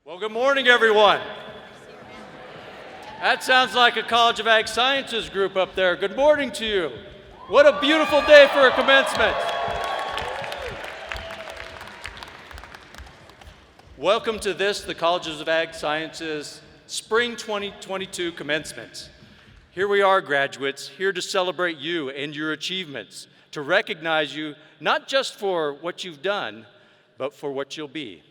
Well, good morning, everyone. That sounds like a College of Ag Sciences group up there. Good morning to you. What a beautiful day for a commencement. Welcome to the Colleges of Ag Sciences Spring 2022 commencement. Here we are, graduates, here to celebrate you and your achievements, to recognize you not just for what you've done, but for what you'll be.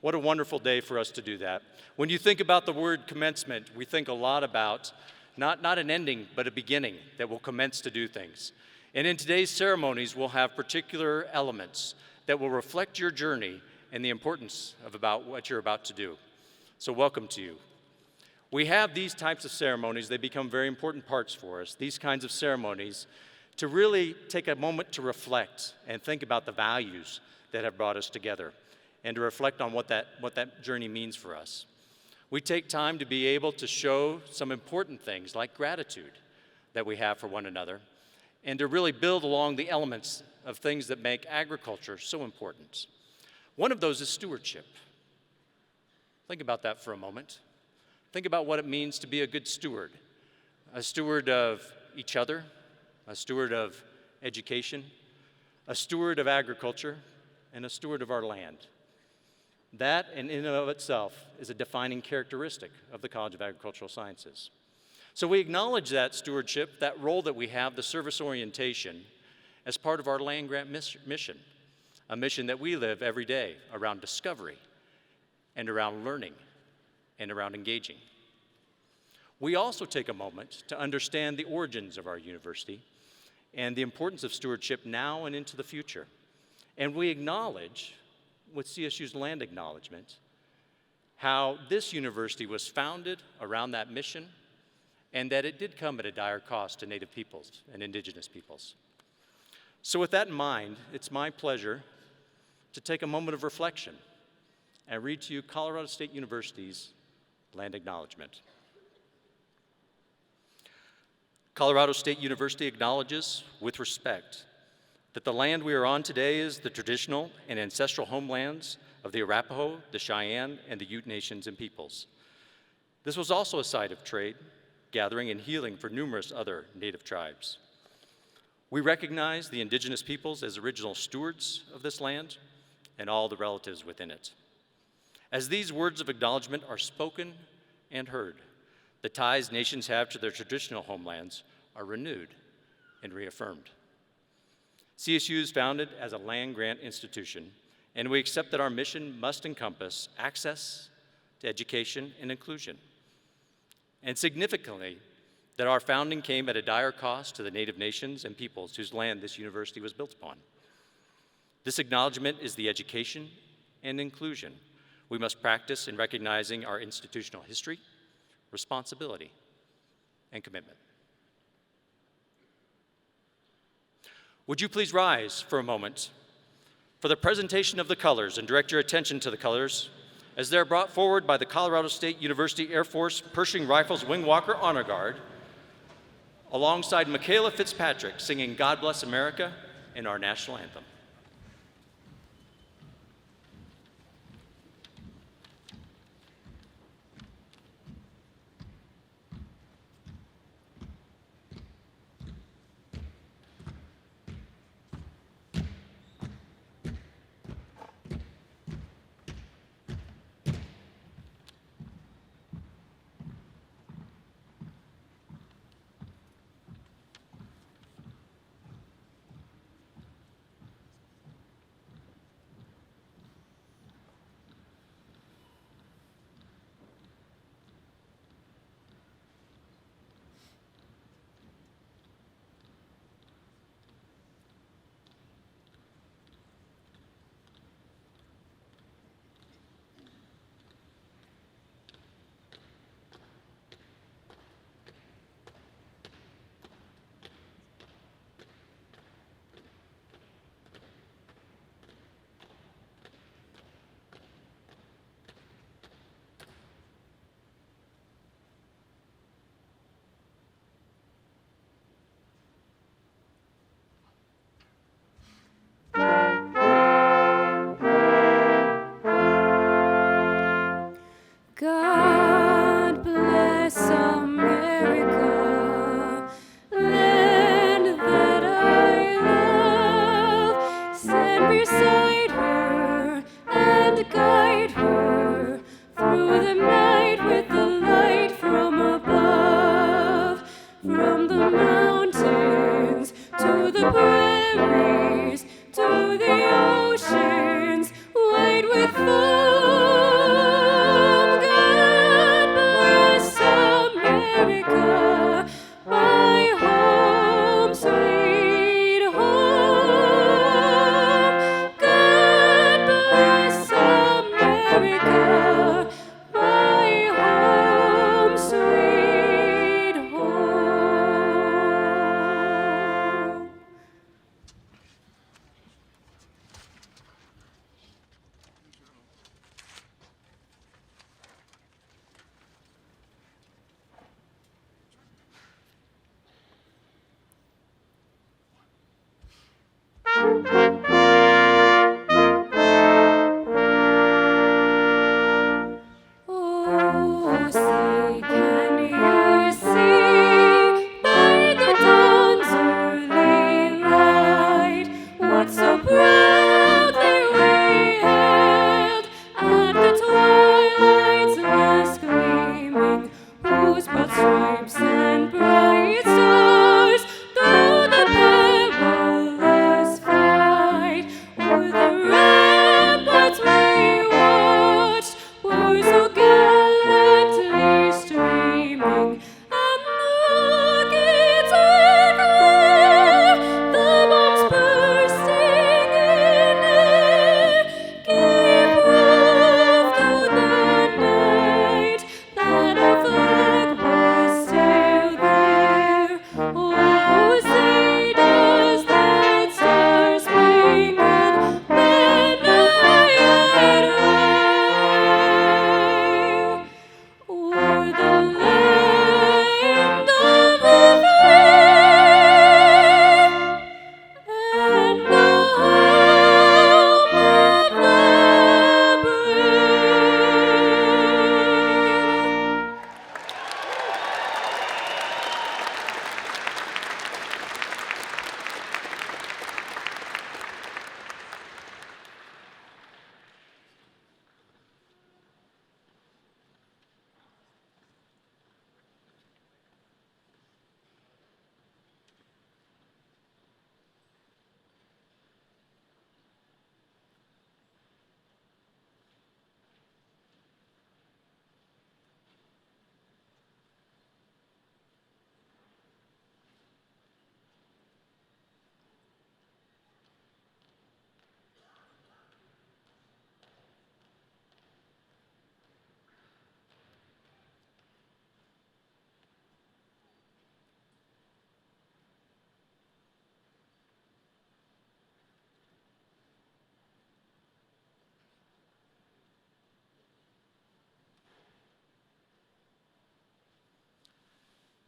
What a wonderful day for us to do that. When you think about the word commencement, we think a lot about not an ending, but a beginning that will commence to do things. And in today's ceremonies, we'll have particular elements that will reflect your journey and the importance of about what you're about to do. So welcome to you. We have these types of ceremonies. They become very important parts for us, these kinds of ceremonies, to really take a moment to reflect and think about the values that have brought us together, and to reflect on what that journey means for us. We take time to be able to show some important things like gratitude that we have for one another, and to really build along the elements of things that make agriculture so important. One of those is stewardship. Think about that for a moment. Think about what it means to be a good steward of each other, a steward of education, a steward of agriculture, and a steward of our land. That, in and of itself, is a defining characteristic of the College of Agricultural Sciences. So we acknowledge that stewardship, that role that we have, the service orientation, as part of our land-grant mission, a mission that we live every day around discovery and around learning and around engaging. We also take a moment to understand the origins of our university and the importance of stewardship now and into the future. And we acknowledge, with CSU's land acknowledgement, how this university was founded around that mission, and that it did come at a dire cost to Native peoples and Indigenous peoples. So with that in mind, it's my pleasure to take a moment of reflection and read to you Colorado State University's land acknowledgement. Colorado State University acknowledges, with respect, that the land we are on today is the traditional and ancestral homelands of the Arapaho, the Cheyenne, and the Ute nations and peoples. This was also a site of trade, gathering, and healing for numerous other Native tribes. We recognize the Indigenous peoples as original stewards of this land and all the relatives within it. As these words of acknowledgement are spoken and heard, the ties nations have to their traditional homelands are renewed and reaffirmed. CSU is founded as a land-grant institution, and we accept that our mission must encompass access to education and inclusion. And significantly, that our founding came at a dire cost to the Native nations and peoples whose land this university was built upon. This acknowledgement is the education and inclusion we must practice in recognizing our institutional history, responsibility, and commitment. Would you please rise for a moment for the presentation of the colors, and direct your attention to the colors as they're brought forward by the Colorado State University Air Force Pershing Rifles Wing Walker Honor Guard, alongside Michaela Fitzpatrick singing God Bless America and our national anthem.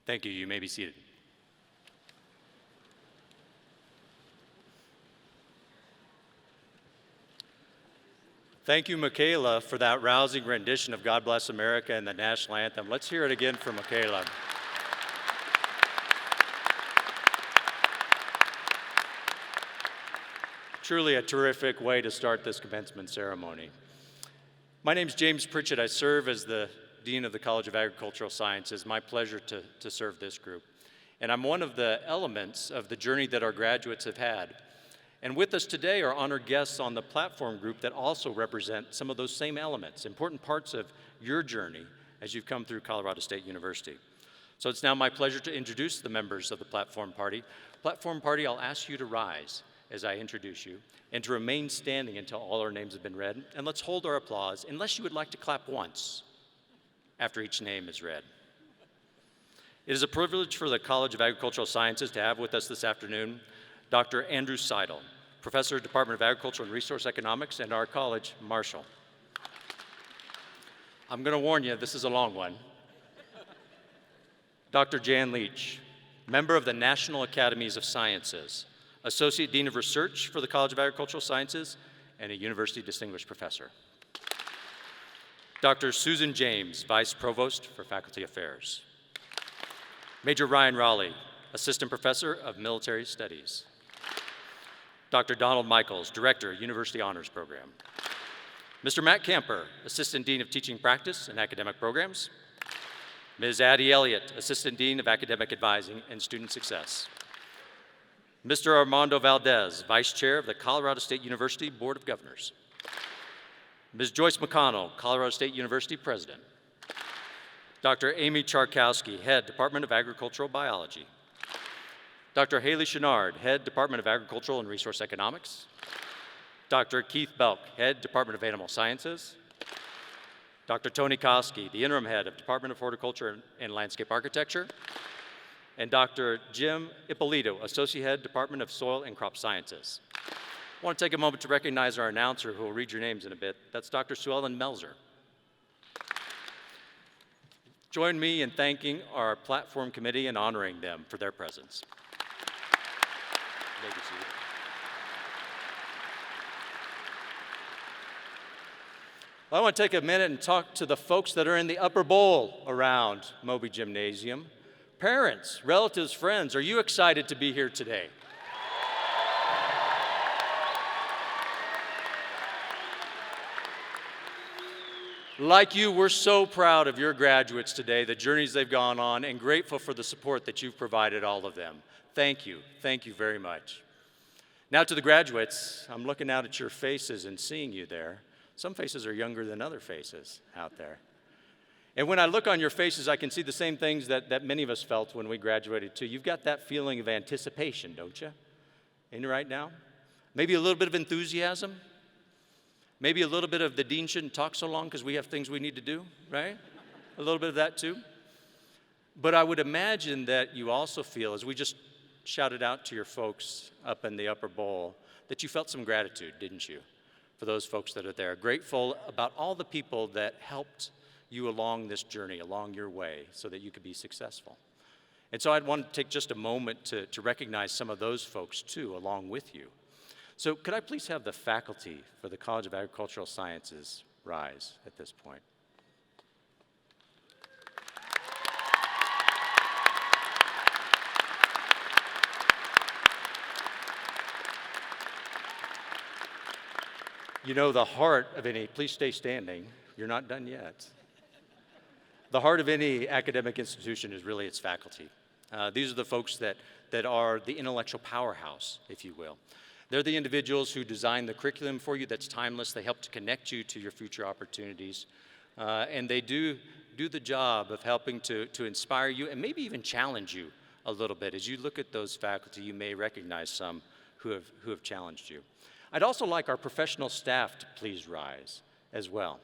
Thank you. You may be seated. Thank you, Michaela, for that rousing rendition of God Bless America and the national anthem. Let's hear it again for Michaela. Truly a terrific way to start this commencement ceremony. My name is James Pritchett. I serve as the Dean of the College of Agricultural Sciences. My pleasure to serve this group. And I'm one of the elements of the journey that our graduates have had. And with us today are honored guests on the platform group that also represent some of those same elements, important parts of your journey as you've come through Colorado State University. So it's now my pleasure to introduce the members of the Platform Party. Platform Party, I'll ask you to rise as I introduce you and to remain standing until all our names have been read. And let's hold our applause, unless you would like to clap once after each name is read. It is a privilege for the College of Agricultural Sciences to have with us this afternoon Dr. Andrew Seidel, Professor, Department of Agriculture and Resource Economics, and our college, Marshall. I'm going to warn you, this is a long one. Dr. Jan Leach, member of the National Academies of Sciences, Associate Dean of Research for the College of Agricultural Sciences, and a University Distinguished Professor. Dr. Susan James, Vice Provost for Faculty Affairs. Major Ryan Raleigh, Assistant Professor of Military Studies. Dr. Donald Mickles, Director, University Honors Program. Mr. Matt Camper, Assistant Dean of Teaching Practice and Academic Programs. Ms. Addie Elliott, Assistant Dean of Academic Advising and Student Success. Mr. Armando Valdez, Vice Chair of the Colorado State University Board of Governors. Ms. Joyce McConnell, Colorado State University President. Dr. Amy Charkowski, Head, Department of Agricultural Biology. Dr. Haley Chenard, Head, Department of Agricultural and Resource Economics. Dr. Keith Belk, Head, Department of Animal Sciences. Dr. Tony Koski, the Interim Head of Department of Horticulture and Landscape Architecture. And Dr. Jim Ippolito, Associate Head, Department of Soil and Crop Sciences. I want to take a moment to recognize our announcer who will read your names in a bit. That's Dr. Sue Ellen Melzer. Join me in thanking our platform committee and honoring them for their presence. Thank you, Sue. Well, I want to take a minute and talk to the folks that are in the upper bowl around Moby Gymnasium. Parents, relatives, friends, are you excited to be here today? Like you, we're so proud of your graduates today, the journeys they've gone on, and grateful for the support that you've provided all of them. Thank you very much. Now to the graduates, I'm looking out at your faces and seeing you there. Some faces are younger than other faces out there. And when I look on your faces, I can see the same things that many of us felt when we graduated too. You've got that feeling of anticipation, don't you? In right now? Maybe a little bit of enthusiasm? Maybe a little bit of the dean shouldn't talk so long because we have things we need to do, right? A little bit of that too. But I would imagine that you also feel, as we just shouted out to your folks up in the upper bowl, that you felt some gratitude, didn't you, for those folks that are there. Grateful about all the people that helped you along this journey, along your way, so that you could be successful. And so I'd want to take just a moment to recognize some of those folks too, along with you. So could I please have the faculty for the College of Agricultural Sciences rise at this point? You know, the heart of any, please stay standing, you're not done yet. The heart of any academic institution is really its faculty. These are the folks that are the intellectual powerhouse, if you will. They're the individuals who design the curriculum for you that's timeless. They help to connect you to your future opportunities. And they do the job of helping to inspire you and maybe even challenge you a little bit. As you look at those faculty, you may recognize some who have challenged you. I'd also like our professional staff to please rise as well.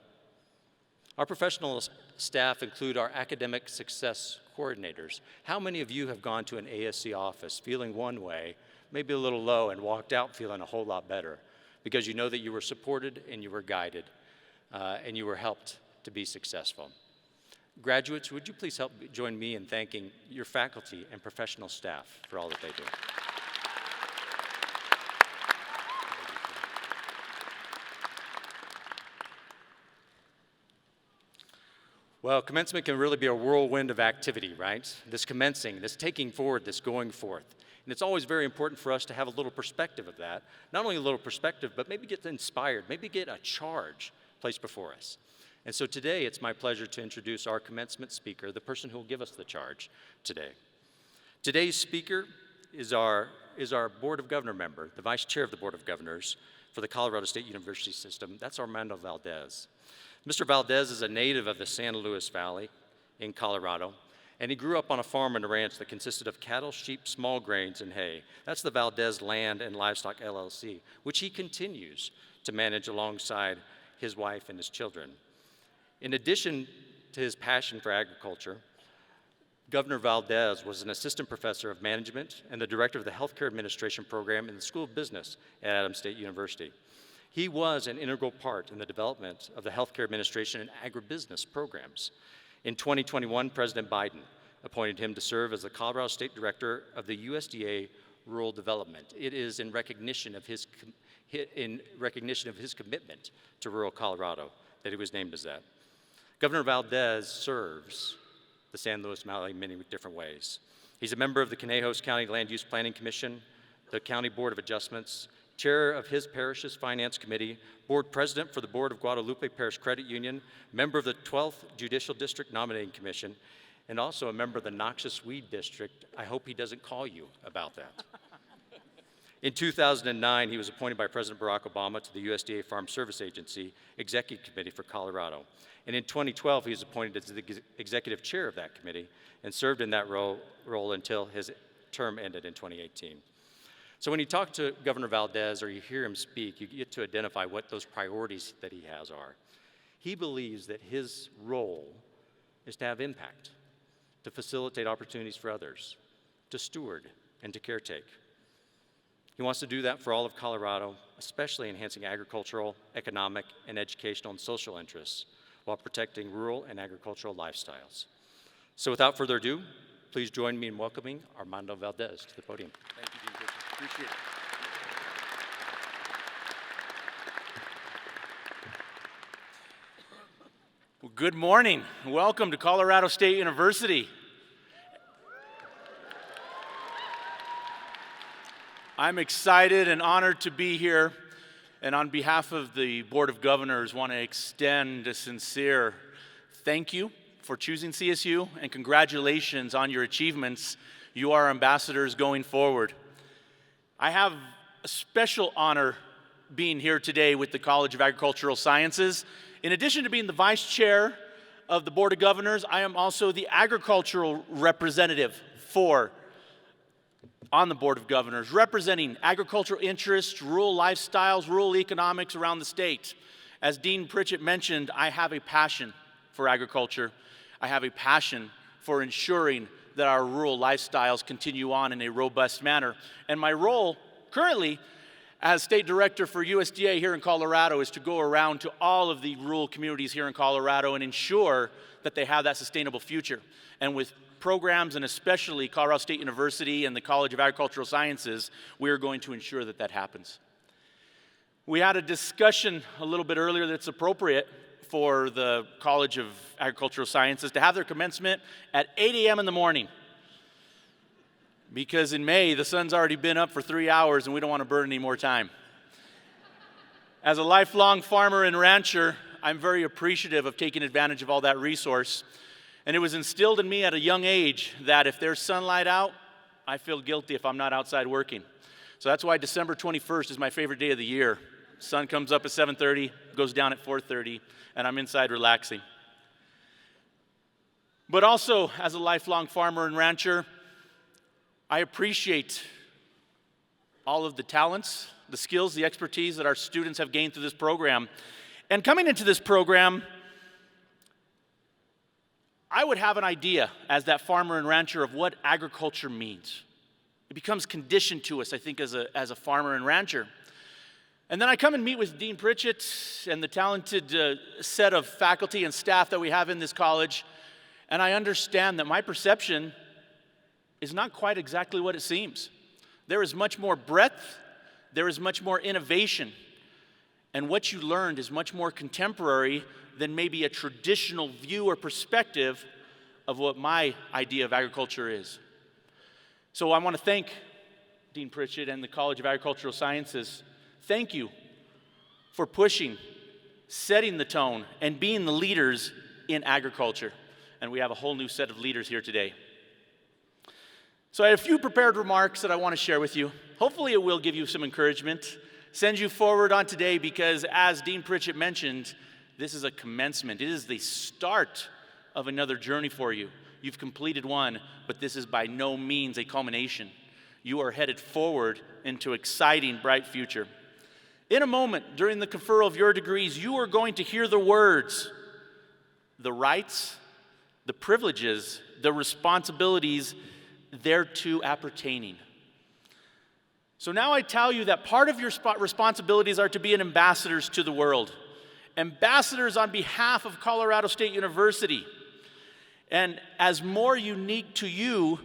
Our professional staff include our academic success coordinators. How many of you have gone to an ASC office feeling one way, maybe a little low, and walked out feeling a whole lot better because you know that you were supported and you were guided and you were helped to be successful? Graduates, would you please help join me in thanking your faculty and professional staff for all that they do? Well, commencement can really be a whirlwind of activity, right? This commencing, this taking forward, this going forth. And it's always very important for us to have a little perspective of that. Not only a little perspective, but maybe get inspired, maybe get a charge placed before us. And so today, it's my pleasure to introduce our commencement speaker, the person who will give us the charge today. Today's speaker is our Board of Governor member, the Vice Chair of the Board of Governors for the Colorado State University System. That's Armando Valdez. Mr. Valdez is a native of the San Luis Valley in Colorado, and he grew up on a farm and a ranch that consisted of cattle, sheep, small grains, and hay. That's the Valdez Land and Livestock LLC, which he continues to manage alongside his wife and his children. In addition to his passion for agriculture, Governor Valdez was an assistant professor of management and the director of the healthcare administration program in the School of Business at Adams State University. He was an integral part in the development of the healthcare administration and agribusiness programs. In 2021, President Biden appointed him to serve as the Colorado State Director of the USDA Rural Development. It is in recognition of his commitment to rural Colorado that he was named as that. Governor Valdez serves the San Luis Valley in many different ways. He's a member of the Conejos County Land Use Planning Commission, the County Board of Adjustments, chair of his parish's finance committee, board president for the Board of Guadalupe Parish Credit Union, member of the 12th Judicial District Nominating Commission, and also a member of the Noxious Weed District. I hope he doesn't call you about that. In 2009, he was appointed by President Barack Obama to the USDA Farm Service Agency Executive Committee for Colorado. And in 2012, he was appointed as the executive chair of that committee and served in that role until his term ended in 2018. So when you talk to Governor Valdez or you hear him speak, you get to identify what those priorities that he has are. He believes that his role is to have impact, to facilitate opportunities for others, to steward, and to caretake. He wants to do that for all of Colorado, especially enhancing agricultural, economic, and educational and social interests while protecting rural and agricultural lifestyles. So without further ado, please join me in welcoming Armando Valdez to the podium. Thank you, Dean Christian. Appreciate it. Well, good morning. Welcome to Colorado State University. I'm excited and honored to be here, and on behalf of the Board of Governors, want to extend a sincere thank you for choosing CSU, and congratulations on your achievements. You are ambassadors going forward. I have a special honor being here today with the College of Agricultural Sciences. In addition to being the Vice Chair of the Board of Governors, I am also the agricultural representative on the Board of Governors, representing agricultural interests, rural lifestyles, rural economics around the state. As Dean Pritchett mentioned, I have a passion for agriculture. I have a passion for ensuring that our rural lifestyles continue on in a robust manner. And my role currently as State Director for USDA here in Colorado is to go around to all of the rural communities here in Colorado and ensure that they have that sustainable future. And with programs, and especially Colorado State University and the College of Agricultural Sciences, we are going to ensure that that happens. We had a discussion a little bit earlier that's appropriate for the College of Agricultural Sciences to have their commencement at 8 a.m. in the morning. Because in May, the sun's already been up for 3 hours and we don't want to burn any more time. As a lifelong farmer and rancher, I'm very appreciative of taking advantage of all that resource. And it was instilled in me at a young age that if there's sunlight out, I feel guilty if I'm not outside working. So that's why December 21st is my favorite day of the year. Sun comes up at 7:30, goes down at 4:30, and I'm inside relaxing. But also, as a lifelong farmer and rancher, I appreciate all of the talents, the skills, the expertise that our students have gained through this program. And coming into this program, I would have an idea as that farmer and rancher of what agriculture means. It becomes conditioned to us, I think, as a farmer and rancher. And then I come and meet with Dean Pritchett and the talented set of faculty and staff that we have in this college, and I understand that my perception is not quite exactly what it seems. There is much more breadth, there is much more innovation, and what you learned is much more contemporary than maybe a traditional view or perspective of what my idea of agriculture is. So I want to thank Dean Pritchett and the College of Agricultural Sciences. Thank you for pushing, setting the tone, and being the leaders in agriculture. And we have a whole new set of leaders here today. So I have a few prepared remarks that I want to share with you. Hopefully it will give you some encouragement, send you forward on today, because as Dean Pritchett mentioned, this is a commencement. It is the start of another journey for you. You've completed one, but this is by no means a culmination. You are headed forward into an exciting, bright future. In a moment, during the conferral of your degrees, you are going to hear the words, the rights, the privileges, the responsibilities thereto appertaining. So now I tell you that part of your responsibilities are to be an ambassadors to the world. Ambassadors on behalf of Colorado State University. And as more unique to you,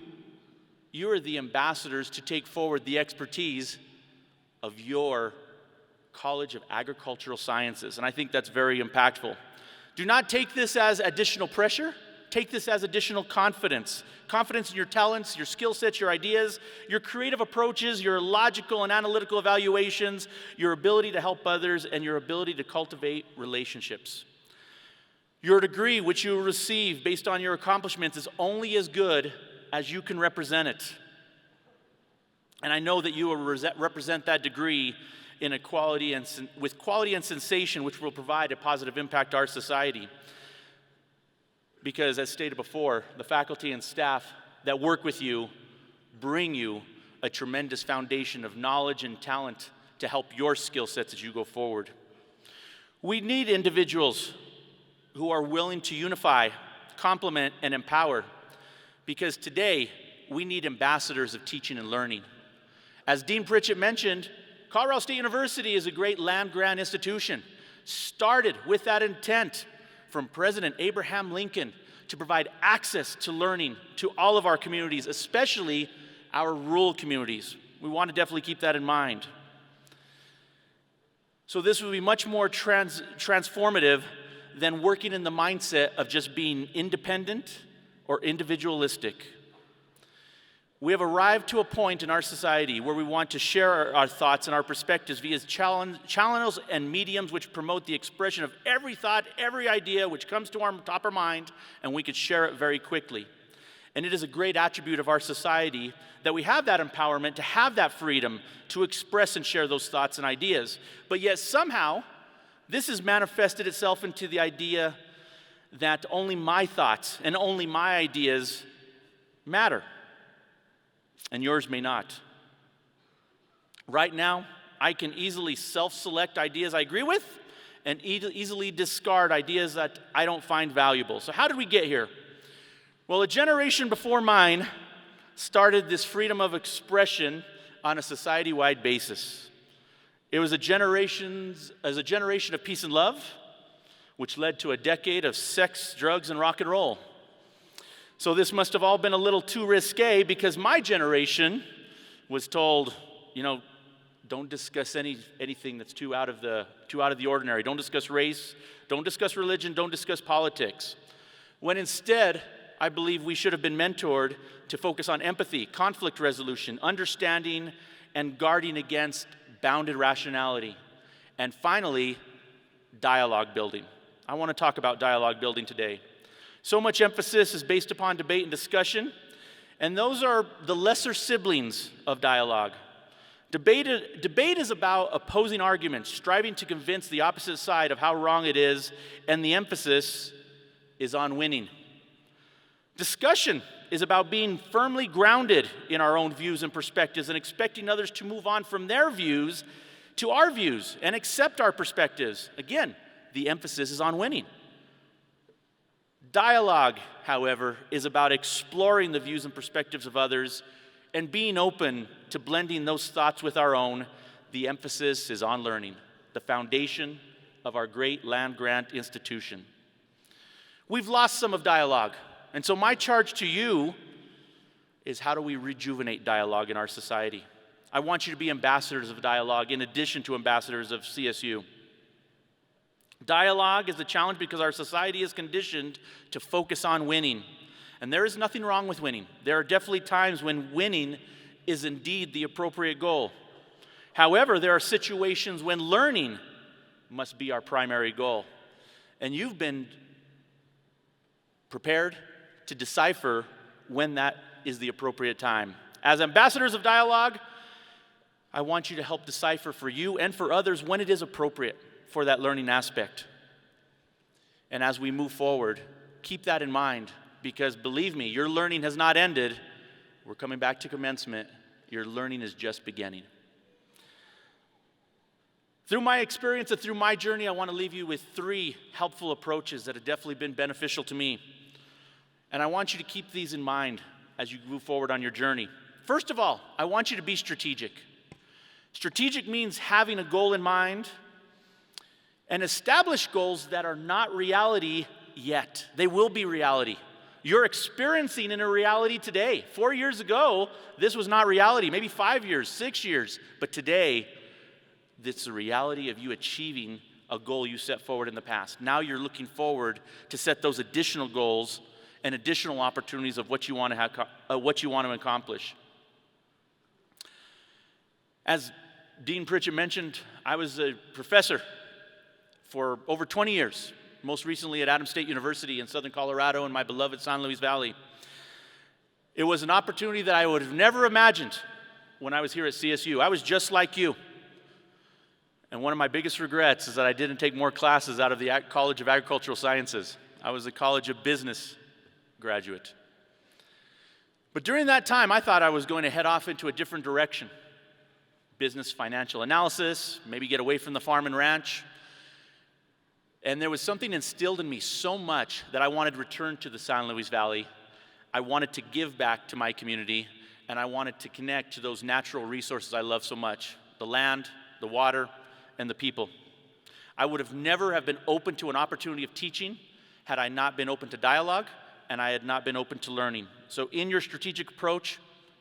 you are the ambassadors to take forward the expertise of your College of Agricultural Sciences. And I think that's very impactful. Do not take this as additional pressure. Take this as additional confidence. Confidence in your talents, your skill sets, your ideas, your creative approaches, your logical and analytical evaluations, your ability to help others, and your ability to cultivate relationships. Your degree, which you will receive based on your accomplishments, is only as good as you can represent it. And I know that you will represent that degree in with quality and sensation, which will provide a positive impact to our society. Because, as stated before, the faculty and staff that work with you bring you a tremendous foundation of knowledge and talent to help your skill sets as you go forward. We need individuals who are willing to unify, complement, and empower, because today we need ambassadors of teaching and learning. As Dean Pritchett mentioned, Colorado State University is a great land-grant institution, started with that intent from President Abraham Lincoln to provide access to learning to all of our communities, especially our rural communities. We want to definitely keep that in mind. So this will be much more transformative than working in the mindset of just being independent or individualistic. We have arrived to a point in our society where we want to share our thoughts and our perspectives via channels and mediums which promote the expression of every thought, every idea which comes to our top of mind, and we could share it very quickly. And it is a great attribute of our society that we have that empowerment to have that freedom to express and share those thoughts and ideas. But yet somehow, this has manifested itself into the idea that only my thoughts and only my ideas matter, and yours may not. Right now, I can easily self-select ideas I agree with and easily discard ideas that I don't find valuable. So how did we get here? Well, a generation before mine started this freedom of expression on a society-wide basis. It was a generation of peace and love, which led to a decade of sex, drugs, and rock and roll. So this must have all been a little too risque because my generation was told, don't discuss anything that's too out of the ordinary. Don't discuss race, don't discuss religion, don't discuss politics. When instead, I believe we should have been mentored to focus on empathy, conflict resolution, understanding, and guarding against bounded rationality. And finally, dialogue building. I want to talk about dialogue building today. So much emphasis is based upon debate and discussion, and those are the lesser siblings of dialogue. Debate is about opposing arguments, striving to convince the opposite side of how wrong it is, and the emphasis is on winning. Discussion is about being firmly grounded in our own views and perspectives and expecting others to move on from their views to our views and accept our perspectives. Again, the emphasis is on winning. Dialogue, however, is about exploring the views and perspectives of others and being open to blending those thoughts with our own. The emphasis is on learning, the foundation of our great land-grant institution. We've lost some of dialogue, and so my charge to you is how do we rejuvenate dialogue in our society? I want you to be ambassadors of dialogue in addition to ambassadors of CSU. Dialogue is a challenge because our society is conditioned to focus on winning. And there is nothing wrong with winning. There are definitely times when winning is indeed the appropriate goal. However, there are situations when learning must be our primary goal. And you've been prepared to decipher when that is the appropriate time. As ambassadors of dialogue, I want you to help decipher for you and for others when it is appropriate for that learning aspect. And as we move forward, keep that in mind, because believe me, your learning has not ended. We're coming back to commencement. Your learning is just beginning. Through my experience and through my journey, I want to leave you with 3 helpful approaches that have definitely been beneficial to me. And I want you to keep these in mind as you move forward on your journey. First of all, I want you to be strategic. Strategic means having a goal in mind and establish goals that are not reality yet. They will be reality. You're experiencing in a reality today. 4 years ago, this was not reality. Maybe 5 years, 6 years. But today, it's the reality of you achieving a goal you set forward in the past. Now you're looking forward to set those additional goals and additional opportunities of what you want to accomplish. As Dean Pritchett mentioned, I was a professor for over 20 years, most recently at Adams State University in Southern Colorado in my beloved San Luis Valley. It was an opportunity that I would have never imagined when I was here at CSU. I was just like you. And one of my biggest regrets is that I didn't take more classes out of the College of Agricultural Sciences. I was a College of Business graduate. But during that time, I thought I was going to head off into a different direction. Business, financial analysis, maybe get away from the farm and ranch. And there was something instilled in me so much that I wanted to return to the San Luis Valley. I wanted to give back to my community, and I wanted to connect to those natural resources I love so much, the land, the water, and the people. I would have never have been open to an opportunity of teaching had I not been open to dialogue, and I had not been open to learning. So in your strategic approach,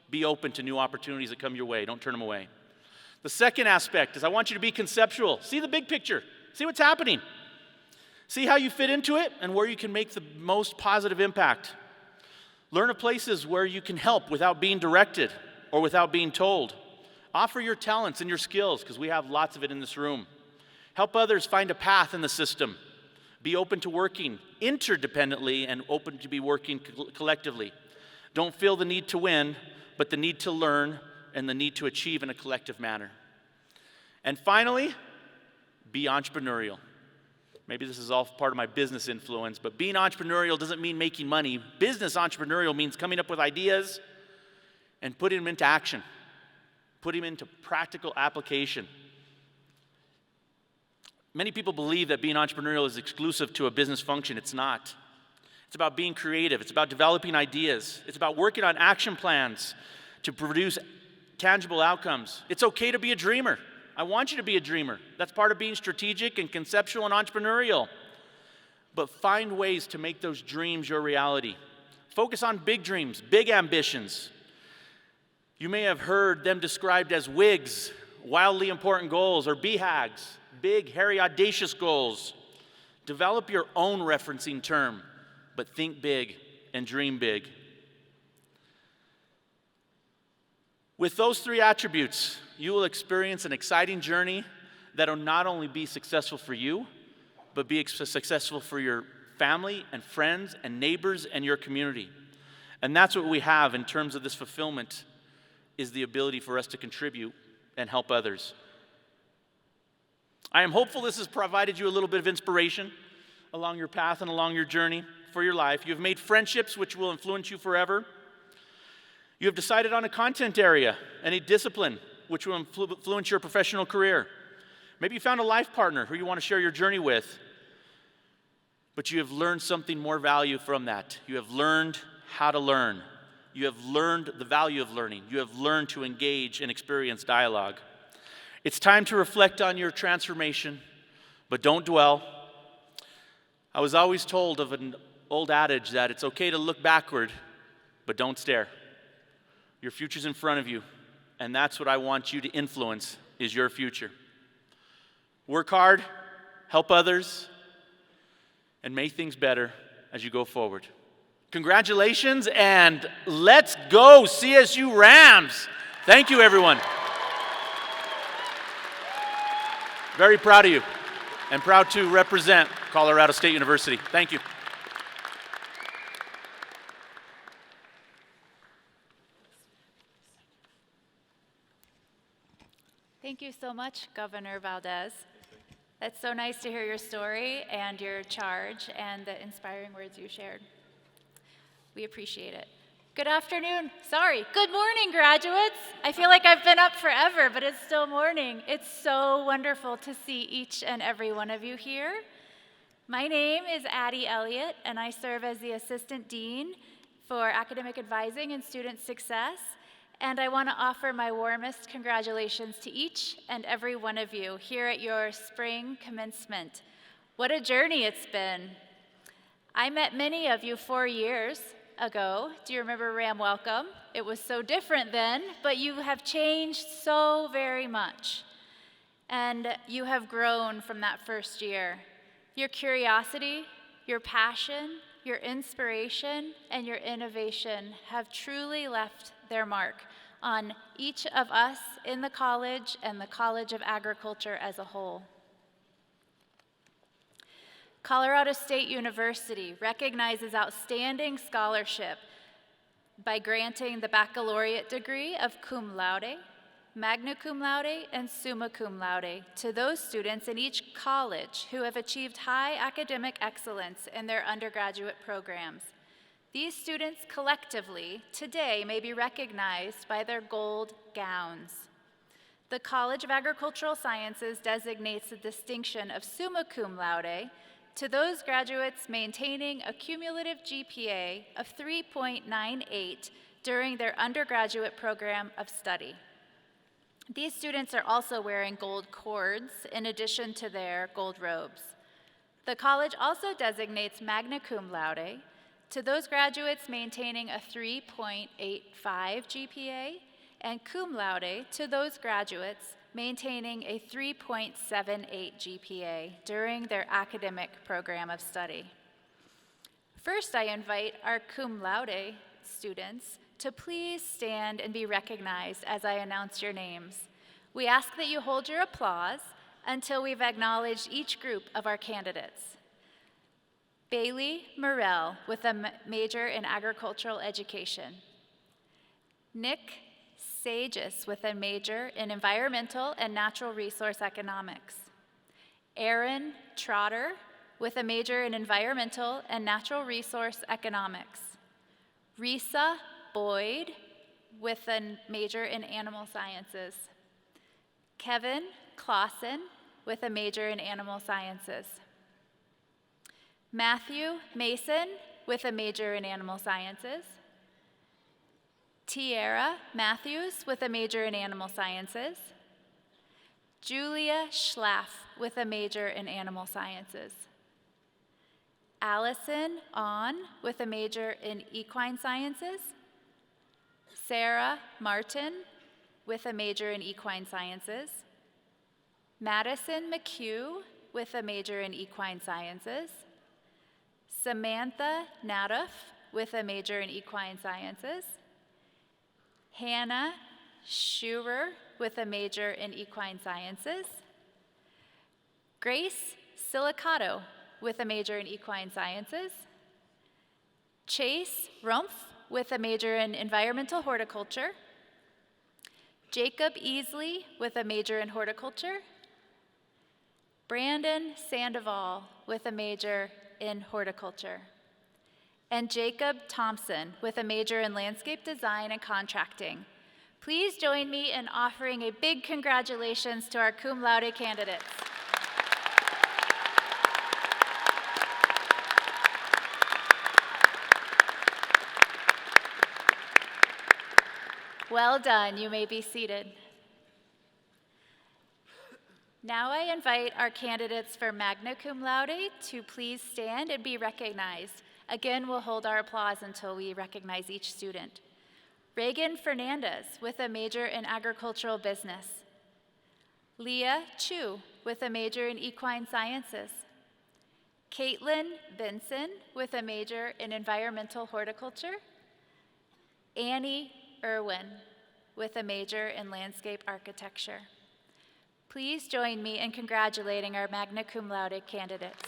be open to new opportunities that come your way. Don't turn them away. The second aspect is I want you to be conceptual. See the big picture. See what's happening. See how you fit into it and where you can make the most positive impact. Learn of places where you can help without being directed or without being told. Offer your talents and your skills, because we have lots of it in this room. Help others find a path in the system. Be open to working interdependently and open to be working collectively. Don't feel the need to win, but the need to learn and the need to achieve in a collective manner. And finally, be entrepreneurial. Maybe this is all part of my business influence, but being entrepreneurial doesn't mean making money. Business entrepreneurial means coming up with ideas and putting them into action, putting them into practical application. Many people believe that being entrepreneurial is exclusive to a business function. It's not. It's about being creative. It's about developing ideas. It's about working on action plans to produce tangible outcomes. It's okay to be a dreamer. I want you to be a dreamer. That's part of being strategic and conceptual and entrepreneurial. But find ways to make those dreams your reality. Focus on big dreams, big ambitions. You may have heard them described as WIGs, wildly important goals, or BHAGs, big, hairy, audacious goals. Develop your own referencing term, but think big and dream big. With those three attributes, you will experience an exciting journey that will not only be successful for you, but be successful for your family and friends and neighbors and your community. And that's what we have in terms of this fulfillment, is the ability for us to contribute and help others. I am hopeful this has provided you a little bit of inspiration along your path and along your journey for your life. You have made friendships which will influence you forever. You have decided on a content area and a discipline which will influence your professional career. Maybe you found a life partner who you want to share your journey with, but you have learned something more value from that. You have learned how to learn. You have learned the value of learning. You have learned to engage and experience dialogue. It's time to reflect on your transformation, but don't dwell. I was always told of an old adage that it's okay to look backward, but don't stare. Your future's in front of you, and that's what I want you to influence, is your future. Work hard, help others, and make things better as you go forward. Congratulations, and let's go CSU Rams. Thank you, everyone. Very proud of you, and proud to represent Colorado State University. Thank you. Thank you so much, Governor Valdez. It's so nice to hear your story and your charge and the inspiring words you shared. We appreciate it. Good afternoon. Good morning, graduates. I feel like I've been up forever, but it's still morning. It's so wonderful to see each and every one of you here. My name is Addie Elliott, and I serve as the Assistant Dean for Academic Advising and Student Success. And I want to offer my warmest congratulations to each and every one of you here at your spring commencement. What a journey it's been. I met many of you 4 years ago. Do you remember Ram Welcome? It was so different then, but you have changed so very much. And you have grown from that first year. Your curiosity, your passion, your inspiration, and your innovation have truly left their mark on each of us in the college and the College of Agriculture as a whole. Colorado State University recognizes outstanding scholarship by granting the baccalaureate degree of cum laude, magna cum laude, and summa cum laude to those students in each college who have achieved high academic excellence in their undergraduate programs. These students collectively today may be recognized by their gold gowns. The College of Agricultural Sciences designates the distinction of summa cum laude to those graduates maintaining a cumulative GPA of 3.98 during their undergraduate program of study. These students are also wearing gold cords in addition to their gold robes. The college also designates magna cum laude to those graduates maintaining a 3.85 GPA and cum laude to those graduates maintaining a 3.78 GPA during their academic program of study. First, I invite our cum laude students to please stand and be recognized as I announce your names. We ask that you hold your applause until we've acknowledged each group of our candidates. Bailey Morrell with a major in agricultural education. Nick Sages with a major in environmental and natural resource economics. Aaron Trotter with a major in environmental and natural resource economics. Risa Boyd with a major in animal sciences. Kevin Clausen with a major in animal sciences. Matthew Mason with a major in animal sciences. Tiara Matthews with a major in animal sciences. Julia Schlaff with a major in animal sciences. Allison On with a major in equine sciences. Sarah Martin with a major in equine sciences. Madison McHugh with a major in equine sciences. Samantha Nadoff with a major in equine sciences. Hannah Schurer with a major in equine sciences. Grace Silicato with a major in equine sciences. Chase Rumpf with a major in environmental horticulture. Jacob Easley with a major in horticulture. Brandon Sandoval with a major in horticulture. And Jacob Thompson with a major in landscape design and contracting. Please join me in offering a big congratulations to our cum laude candidates. Well done, you may be seated. Now I invite our candidates for magna cum laude to please stand and be recognized. Again, we'll hold our applause until we recognize each student. Reagan Fernandez with a major in agricultural business. Leah Chu with a major in equine sciences. Caitlin Benson with a major in environmental horticulture. Annie Irwin with a major in landscape architecture. Please join me in congratulating our magna cum laude candidates.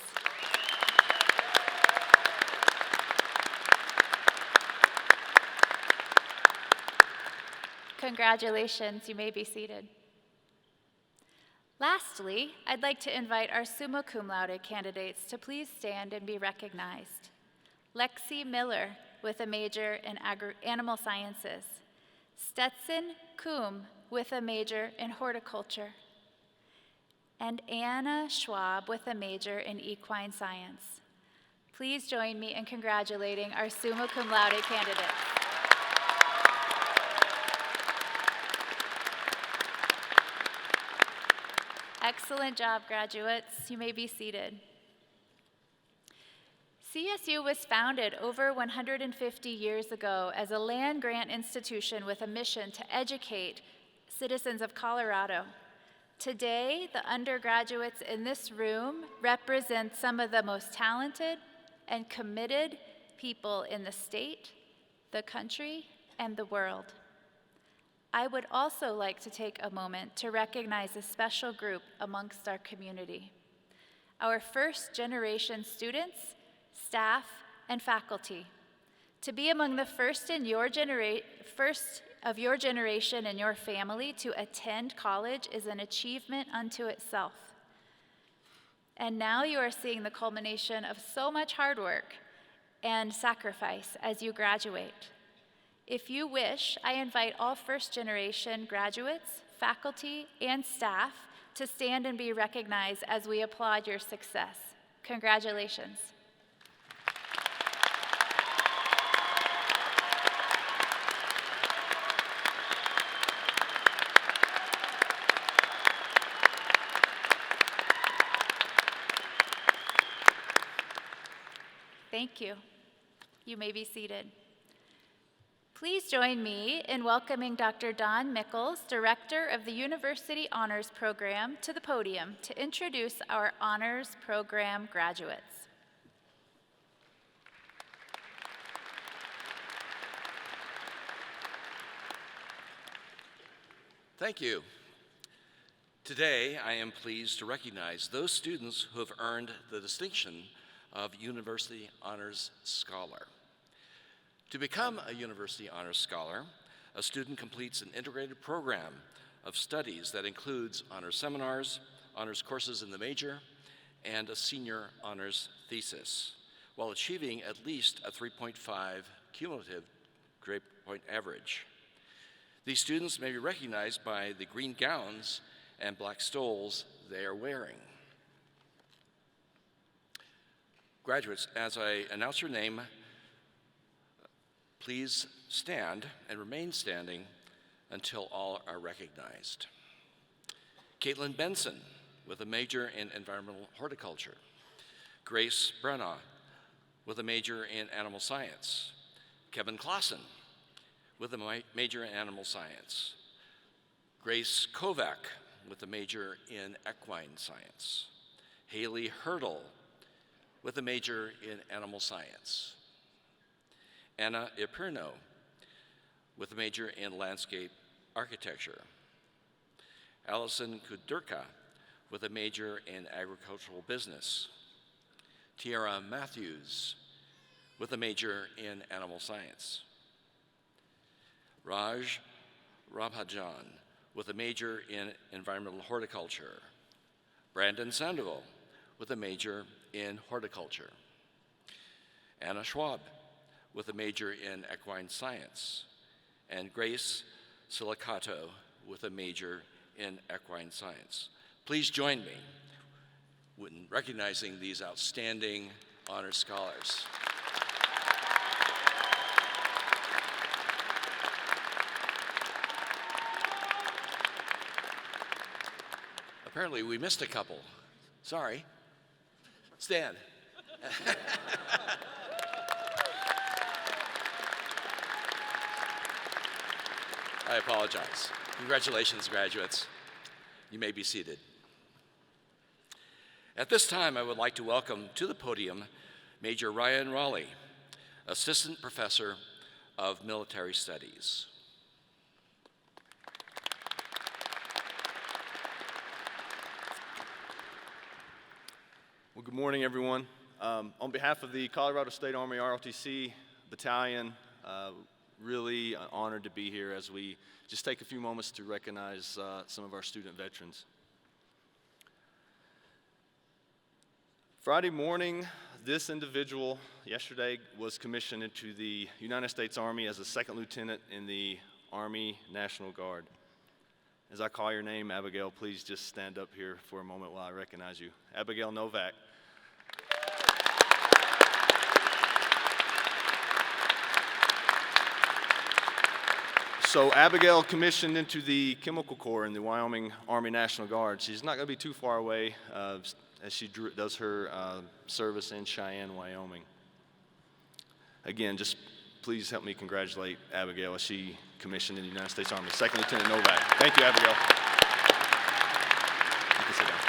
Congratulations, you may be seated. Lastly, I'd like to invite our summa cum laude candidates to please stand and be recognized. Lexi Miller with a major in animal sciences. Stetson Coombe with a major in horticulture. And Anna Schwab with a major in equine science. Please join me in congratulating our summa cum laude candidates. Excellent job, graduates. You may be seated. CSU was founded over 150 years ago as a land-grant institution with a mission to educate citizens of Colorado. Today, the undergraduates in this room represent some of the most talented and committed people in the state, the country, and the world. I would also like to take a moment to recognize a special group amongst our community. Our first-generation students, staff, and faculty. To be among the first of your generation and your family to attend college is an achievement unto itself. And now you are seeing the culmination of so much hard work and sacrifice as you graduate. If you wish, I invite all first-generation graduates, faculty, and staff to stand and be recognized as we applaud your success. Congratulations. Thank you. You may be seated. Please join me in welcoming Dr. Don Mickles, Director of the University Honors Program, to the podium to introduce our Honors Program graduates. Thank you. Today, I am pleased to recognize those students who have earned the distinction of University Honors Scholar. To become a University Honors Scholar, a student completes an integrated program of studies that includes honors seminars, honors courses in the major, and a senior honors thesis, while achieving at least a 3.5 cumulative grade point average. These students may be recognized by the green gowns and black stoles they are wearing. Graduates, as I announce your name, please stand and remain standing until all are recognized. Caitlin Benson, with a major in environmental horticulture. Grace Brenna, with a major in animal science. Kevin Clausen with a major in animal science. Grace Kovac with a major in equine science. Haley Hurdle with a major in animal science. Anna Ipurno with a major in landscape architecture. Allison Kudurka with a major in agricultural business. Tiara Matthews with a major in animal science. Raj Rabhajan with a major in environmental horticulture. Brandon Sandoval with a major in horticulture. Anna Schwab with a major in equine science. And Grace Silicato with a major in equine science. Please join me in recognizing these outstanding honor scholars. Apparently we missed a couple. Sorry. Stan. I apologize. Congratulations, graduates. You may be seated. At this time, I would like to welcome to the podium Major Ryan Raleigh, Assistant Professor of Military Studies. Well, good morning, everyone. On behalf of the Colorado State Army ROTC Battalion, really honored to be here as we just take a few moments to recognize some of our student veterans. Friday morning, this individual yesterday was commissioned into the United States Army as a second lieutenant in the Army National Guard. As I call your name, Abigail, please just stand up here for a moment while I recognize you. Abigail Novak. So Abigail commissioned into the Chemical Corps in the Wyoming Army National Guard. She's not going to be too far away as she does her service in Cheyenne, Wyoming. Again, just please help me congratulate Abigail as she commissioned in the United States Army. Second Lieutenant Novak. Thank you, Abigail. You can sit down.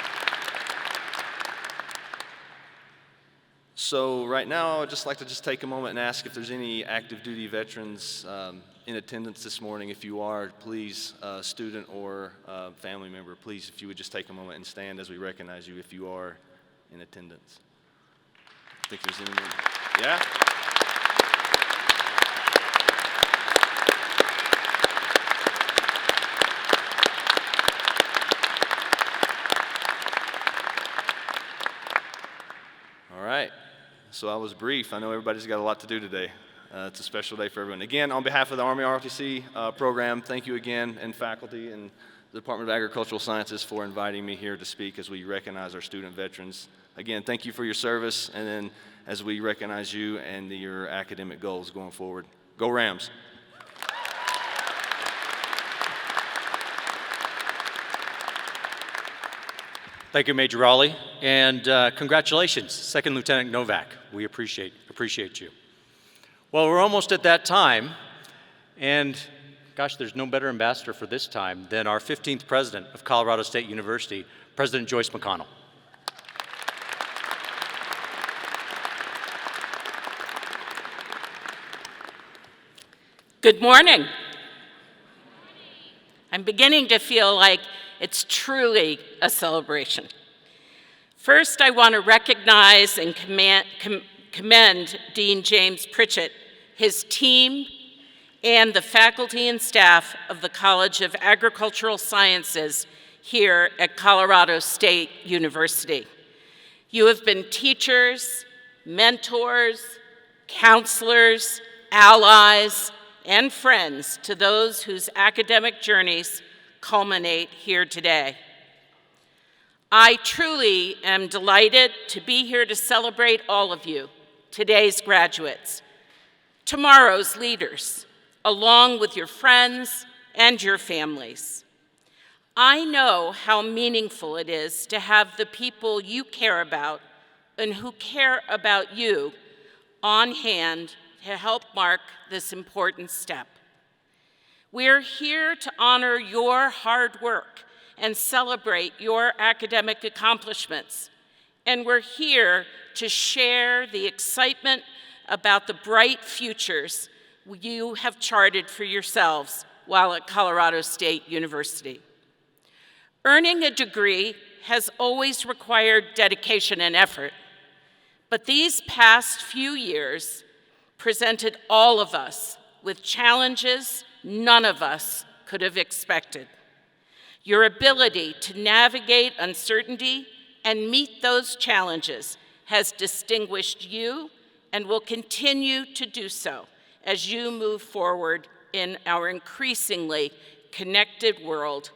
So right now, I'd just like to take a moment and ask if there's any active duty veterans in attendance this morning. If you are, please, student or family member, please, if you would just take a moment and stand as we recognize you if you are in attendance. I think there's anyone. Yeah? All right. So I was brief. I know everybody's got a lot to do today. It's a special day for everyone. Again, on behalf of the Army ROTC program, thank you again, and faculty and the Department of Agricultural Sciences for inviting me here to speak as we recognize our student veterans. Again, thank you for your service, and then as we recognize you and your academic goals going forward. Go Rams! Thank you, Major Raleigh, and congratulations, Second Lieutenant Novak. We appreciate you. Well, we're almost at that time, and gosh, there's no better ambassador for this time than our 15th president of Colorado State University, President Joyce McConnell. Good morning. I'm beginning to feel like it's truly a celebration. First, I want to recognize and commend Dean James Pritchett, his team, and the faculty and staff of the College of Agricultural Sciences here at Colorado State University. You have been teachers, mentors, counselors, allies, and friends to those whose academic journeys culminate here today. I truly am delighted to be here to celebrate all of you, today's graduates, tomorrow's leaders, along with your friends and your families. I know how meaningful it is to have the people you care about and who care about you on hand to help mark this important step. We're here to honor your hard work and celebrate your academic accomplishments. And we're here to share the excitement about the bright futures you have charted for yourselves while at Colorado State University. Earning a degree has always required dedication and effort, but these past few years presented all of us with challenges none of us could have expected. Your ability to navigate uncertainty and meet those challenges has distinguished you and will continue to do so as you move forward in our increasingly connected world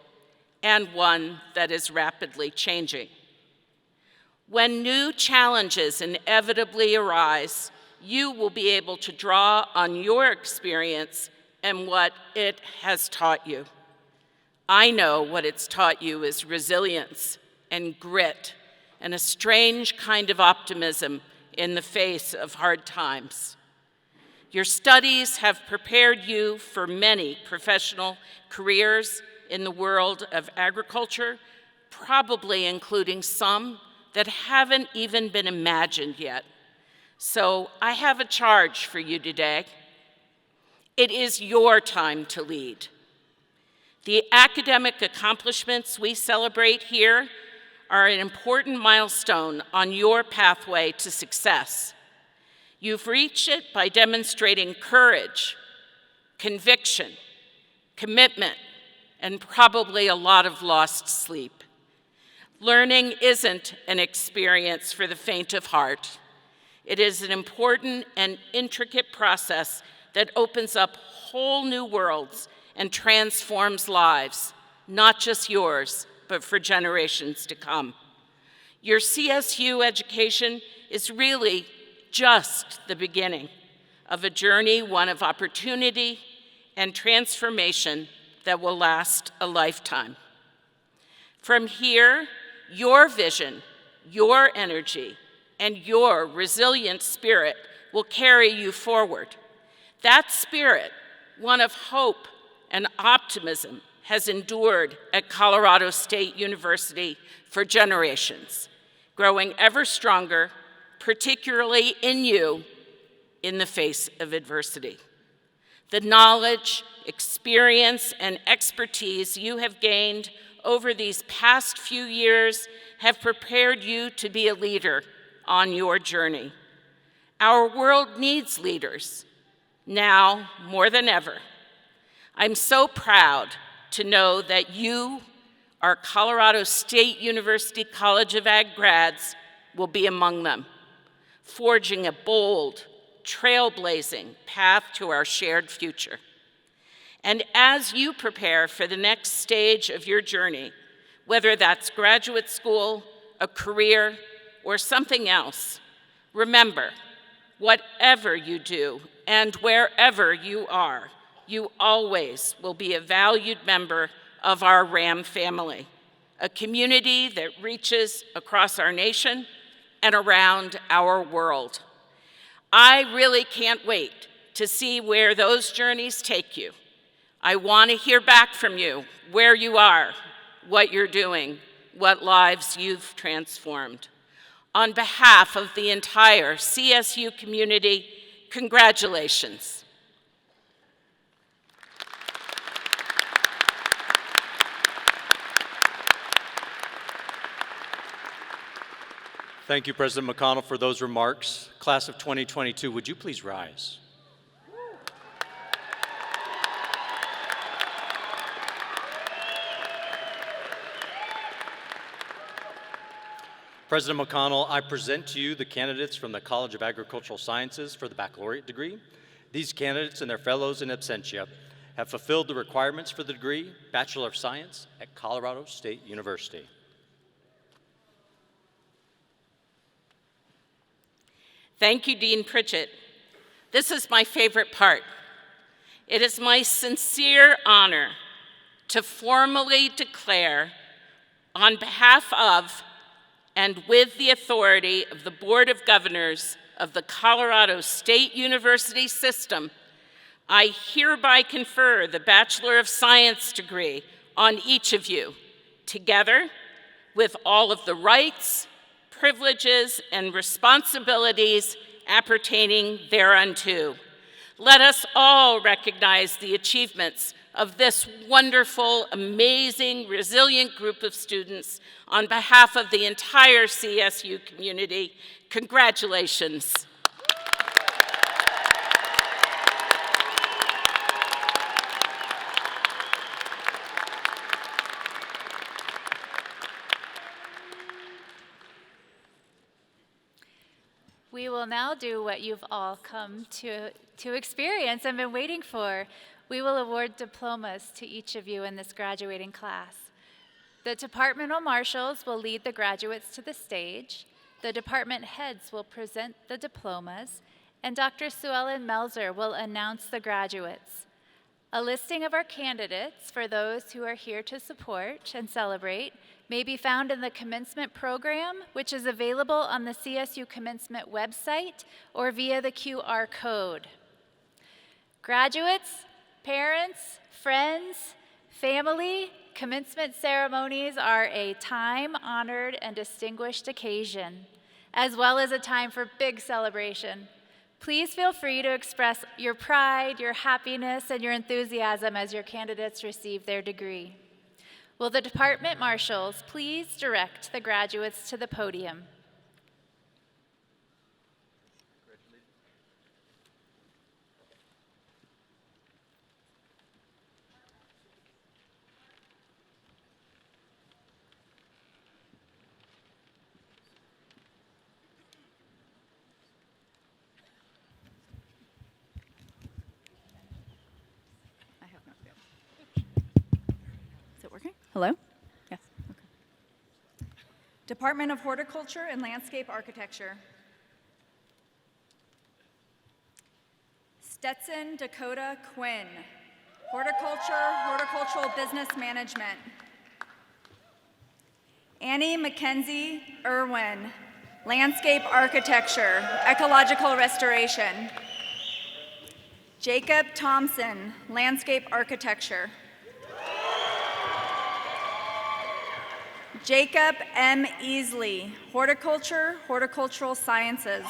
and one that is rapidly changing. When new challenges inevitably arise, you will be able to draw on your experience and what it has taught you. I know what it's taught you is resilience and grit and a strange kind of optimism in the face of hard times. Your studies have prepared you for many professional careers in the world of agriculture, probably including some that haven't even been imagined yet. So I have a charge for you today. It is your time to lead. The academic accomplishments we celebrate here are an important milestone on your pathway to success. You've reached it by demonstrating courage, conviction, commitment, and probably a lot of lost sleep. Learning isn't an experience for the faint of heart. It is an important and intricate process that opens up whole new worlds and transforms lives, not just yours, but for generations to come. Your CSU education is really just the beginning of a journey, one of opportunity and transformation that will last a lifetime. From here, your vision, your energy, and your resilient spirit will carry you forward. That spirit, one of hope and optimism, has endured at Colorado State University for generations, growing ever stronger, particularly in you, in the face of adversity. The knowledge, experience, and expertise you have gained over these past few years have prepared you to be a leader on your journey. Our world needs leaders, now more than ever. I'm so proud to know that you, our Colorado State University College of Ag grads, will be among them, forging a bold, trailblazing path to our shared future. And as you prepare for the next stage of your journey, whether that's graduate school, a career, or something else, remember, whatever you do and wherever you are, you always will be a valued member of our RAM family, a community that reaches across our nation and around our world. I really can't wait to see where those journeys take you. I want to hear back from you, where you are, what you're doing, what lives you've transformed. On behalf of the entire CSU community, congratulations. Thank you, President McConnell, for those remarks. Class of 2022, would you please rise? President McConnell, I present to you the candidates from the College of Agricultural Sciences for the baccalaureate degree. These candidates and their fellows in absentia have fulfilled the requirements for the degree Bachelor of Science at Colorado State University. Thank you, Dean Pritchett. This is my favorite part. It is my sincere honor to formally declare, on behalf of and with the authority of the Board of Governors of the Colorado State University system, I hereby confer the Bachelor of Science degree on each of you, together with all of the rights, privileges, and responsibilities appertaining thereunto. Let us all recognize the achievements of this wonderful, amazing, resilient group of students on behalf of the entire CSU community. Congratulations. We will now do what you've all come to experience and been waiting for. We will award diplomas to each of you in this graduating class. The departmental marshals will lead the graduates to the stage. The department heads will present the diplomas, and Dr. Sue Ellen Melzer will announce the graduates. A listing of our candidates for those who are here to support and celebrate may be found in the commencement program, which is available on the CSU Commencement website or via the QR code. Graduates, parents, friends, family, commencement ceremonies are a time-honored and distinguished occasion, as well as a time for big celebration. Please feel free to express your pride, your happiness, and your enthusiasm as your candidates receive their degree. Will the department marshals please direct the graduates to the podium? Hello? Yes. Okay. Department of Horticulture and Landscape Architecture. Stetson Dakota Quinn, Horticultural Business Management. Annie Mackenzie Irwin, Landscape Architecture, Ecological Restoration. Jacob Thompson, Landscape Architecture. Jacob M. Easley, Horticultural Sciences.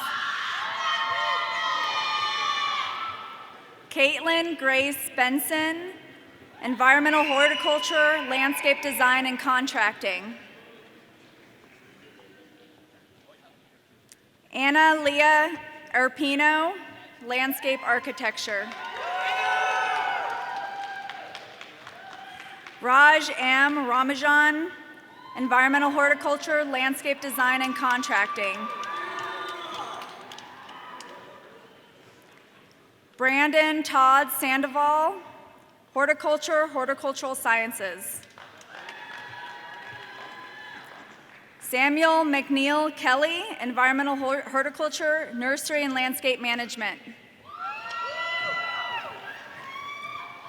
Caitlin Grace Benson, Environmental Horticulture, Landscape Design and Contracting. Anna Leah Erpino, Landscape Architecture. Raj M. Ramajan, Environmental Horticulture, Landscape Design and Contracting. Brandon Todd Sandoval, Horticultural Sciences. Samuel McNeil Kelly, Environmental Horticulture, Nursery and Landscape Management.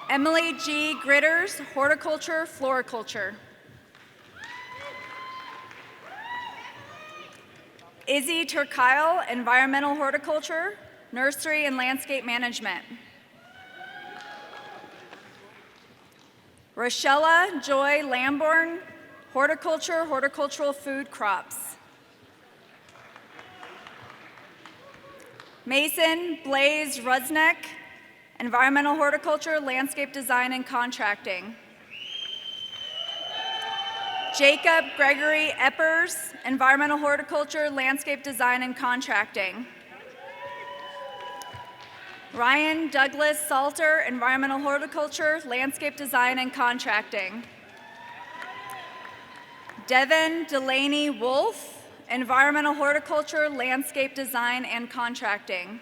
Emily G. Gritters, Horticulture, Floriculture. Izzy Turkile, Environmental Horticulture, Nursery and Landscape Management. Rochella Joy Lamborn, Horticultural Food Crops. Mason Blaze Rusnek, Environmental Horticulture, Landscape Design and Contracting. Jacob Gregory Eppers, Environmental Horticulture, Landscape Design and Contracting. Ryan Douglas Salter, Environmental Horticulture, Landscape Design and Contracting. Devin Delaney Wolf, Environmental Horticulture, Landscape Design and Contracting.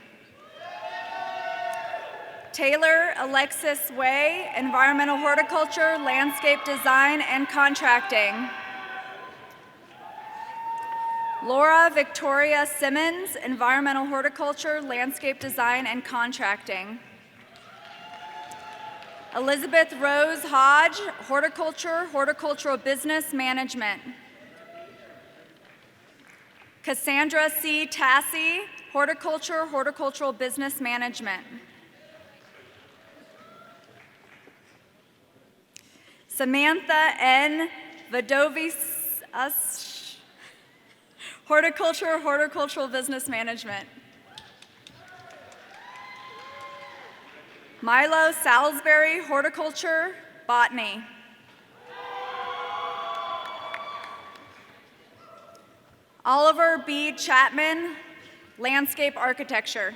Taylor Alexis Way, Environmental Horticulture, Landscape Design and Contracting. Laura Victoria Simmons, Environmental Horticulture, Landscape Design and Contracting. Elizabeth Rose Hodge, Horticultural Business Management. Cassandra C. Tassi, Horticulture, Horticultural Business Management. Samantha N. Vadovis, Horticulture, Horticultural Business Management. Milo Salisbury, Horticulture, Botany. Oliver B. Chapman, Landscape Architecture.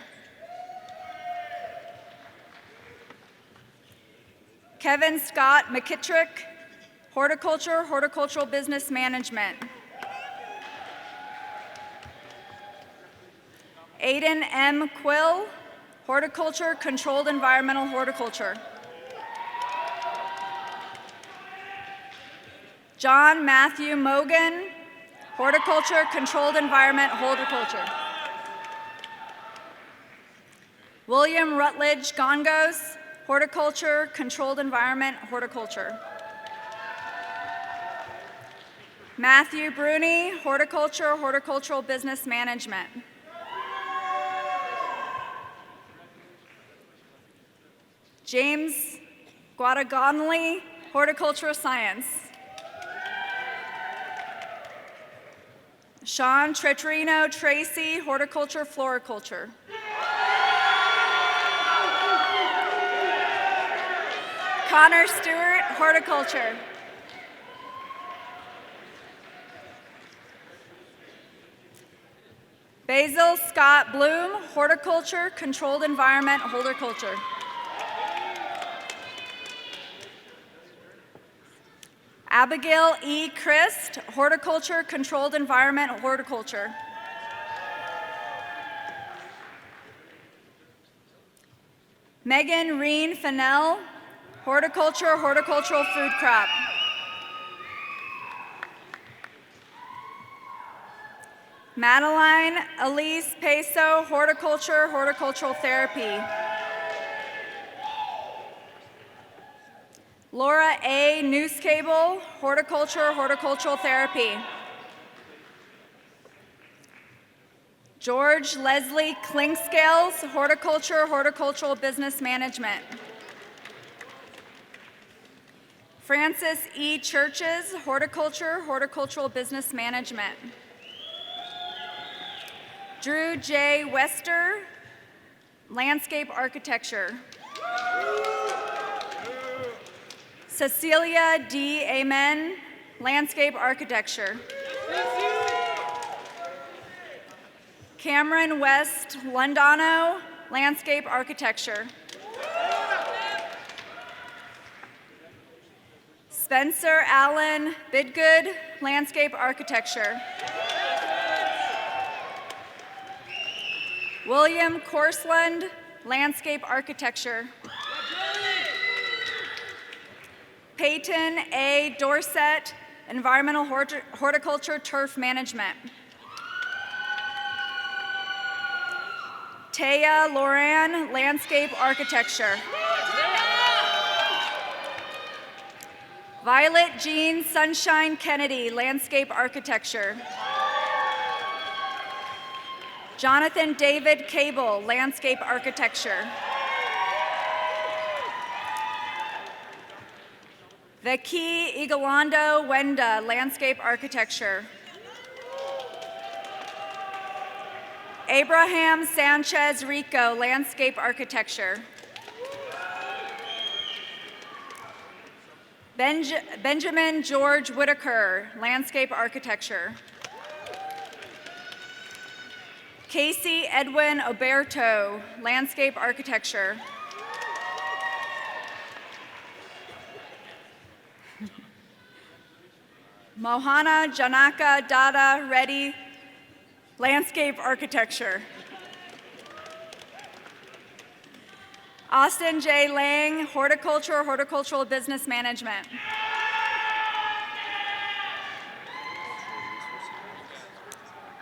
Kevin Scott McKittrick, Horticulture, Horticultural Business Management. Aiden M. Quill, Horticulture, Controlled Environmental Horticulture. John Matthew Mogan, Horticulture, Controlled Environment Horticulture. William Rutledge Gongos, Horticulture, Controlled Environment Horticulture. Matthew Bruni, Horticulture, Horticultural Business Management. James Guadagnoli, Horticultural Science. Sean Tretrino Tracy, Horticulture, Floriculture. Connor Stewart, Horticulture. Basil Scott Bloom, Horticulture, Controlled Environment Horticulture. Abigail E. Christ, Horticulture, Controlled Environment Horticulture. Megan Reen Fennell, Horticulture, Horticultural Food Crop. Madeline Elise Peso, Horticulture, Horticultural Therapy. Laura A. Newscable, Horticulture, Horticultural Therapy. George Leslie Klingscales, Horticulture, Horticultural Business Management. Francis E. Churches, Horticulture, Horticultural Business Management. Drew J. Wester, Landscape Architecture. Cecilia D. Amen, Landscape Architecture. Cameron West Londano, Landscape Architecture. Spencer Allen Bidgood, Landscape Architecture. William Corsland, Landscape Architecture. Peyton A. Dorset, Environmental Horticulture, Turf Management. Taya Loran, Landscape Architecture. Violet Jean Sunshine Kennedy, Landscape Architecture. Jonathan David Cable, Landscape Architecture. Vicky Igalondo Wenda, Landscape Architecture. Abraham Sanchez Rico, Landscape Architecture. Benjamin George Whitaker, Landscape Architecture. Casey Edwin Oberto, Landscape Architecture. Mohana Janaka Dada Reddy, Landscape Architecture. Austin J. Lang, Horticulture, Horticultural Business Management.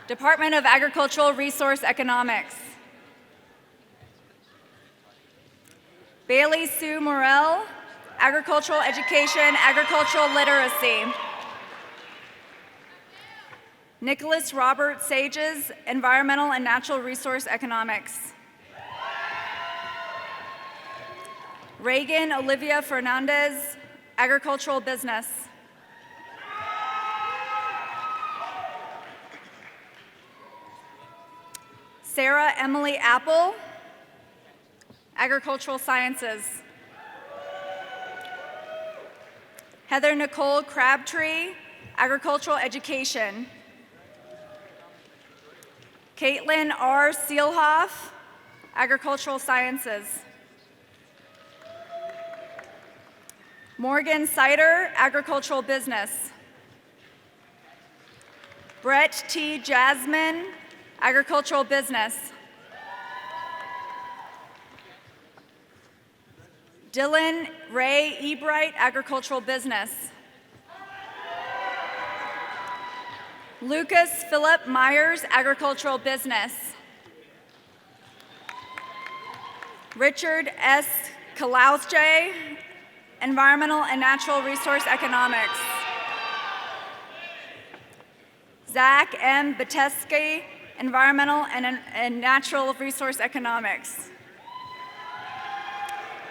Department of Agricultural Resource Economics. Bailey Sue Morrell, Agricultural Education, Agricultural Literacy. Nicholas Robert Sages, Environmental and Natural Resource Economics. Reagan Olivia Fernandez, Agricultural Business. Sarah Emily Apple, Agricultural Sciences. Heather Nicole Crabtree, Agricultural Education. Caitlin R. Seelhoff, Agricultural Sciences. Morgan Sider, Agricultural Business. Brett T. Jasmine, Agricultural Business. Dylan Ray Ebright, Agricultural Business. Lucas Philip Myers, Agricultural Business. Richard S. Kalausje, Environmental and Natural Resource Economics. Zach M. Bateski, Environmental and Natural Resource Economics.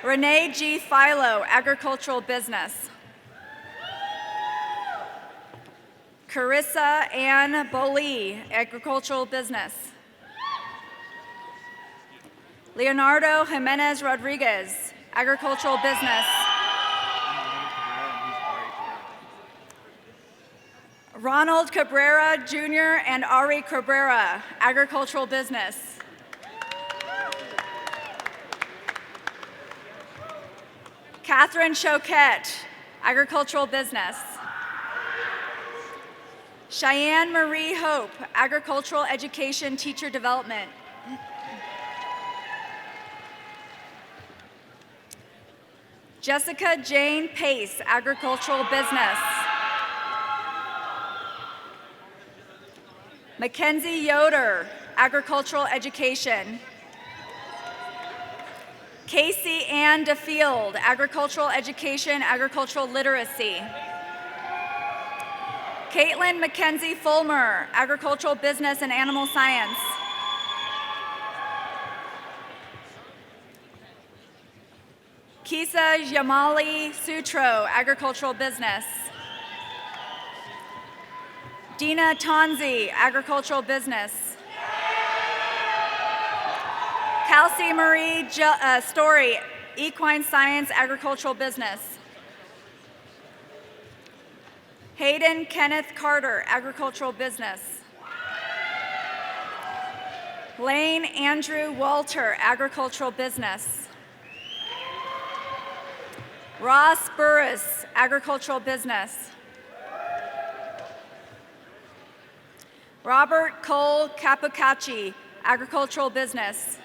Renee G. Philo, Agricultural Business. Carissa Ann Boley, Agricultural Business. Leonardo Jimenez Rodriguez, Agricultural Business. Ronald Cabrera Jr. and Ari Cabrera, Agricultural Business. Catherine Choquette, Agricultural Business. Cheyenne Marie Hope, Agricultural Education Teacher Development. Jessica Jane Pace, Agricultural Business. Mackenzie Yoder, Agricultural Education. Casey Ann DeField, Agricultural Education, Agricultural Literacy. Caitlin Mackenzie Fulmer, Agricultural Business and Animal Science. Kisa Yamali Sutro, Agricultural Business. Dina Tonzi, Agricultural Business. Kelsey Marie Story, Equine Science, Agricultural Business. Hayden Kenneth Carter, Agricultural Business. Lane Andrew Walter, Agricultural Business. Ross Burris, Agricultural Business. Robert Cole Capucacci, Agricultural Business.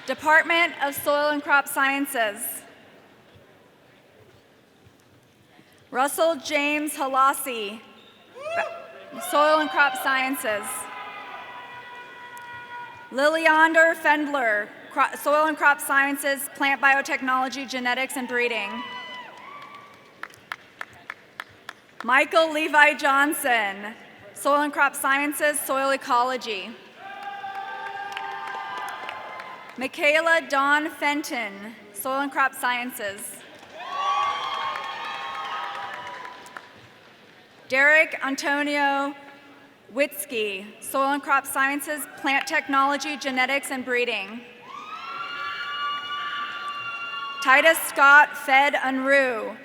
Department of Soil and Crop Sciences. Russell James Halassi, Soil and Crop Sciences. Liliander Fendler, Soil and Crop Sciences, Plant Biotechnology, Genetics, and Breeding. Michael Levi Johnson, Soil and Crop Sciences, Soil Ecology. Michaela Dawn Fenton, Soil and Crop Sciences. Derek Antonio Witzke, Soil and Crop Sciences, Plant Technology, Genetics, and Breeding. Titus Scott Fed Unruh,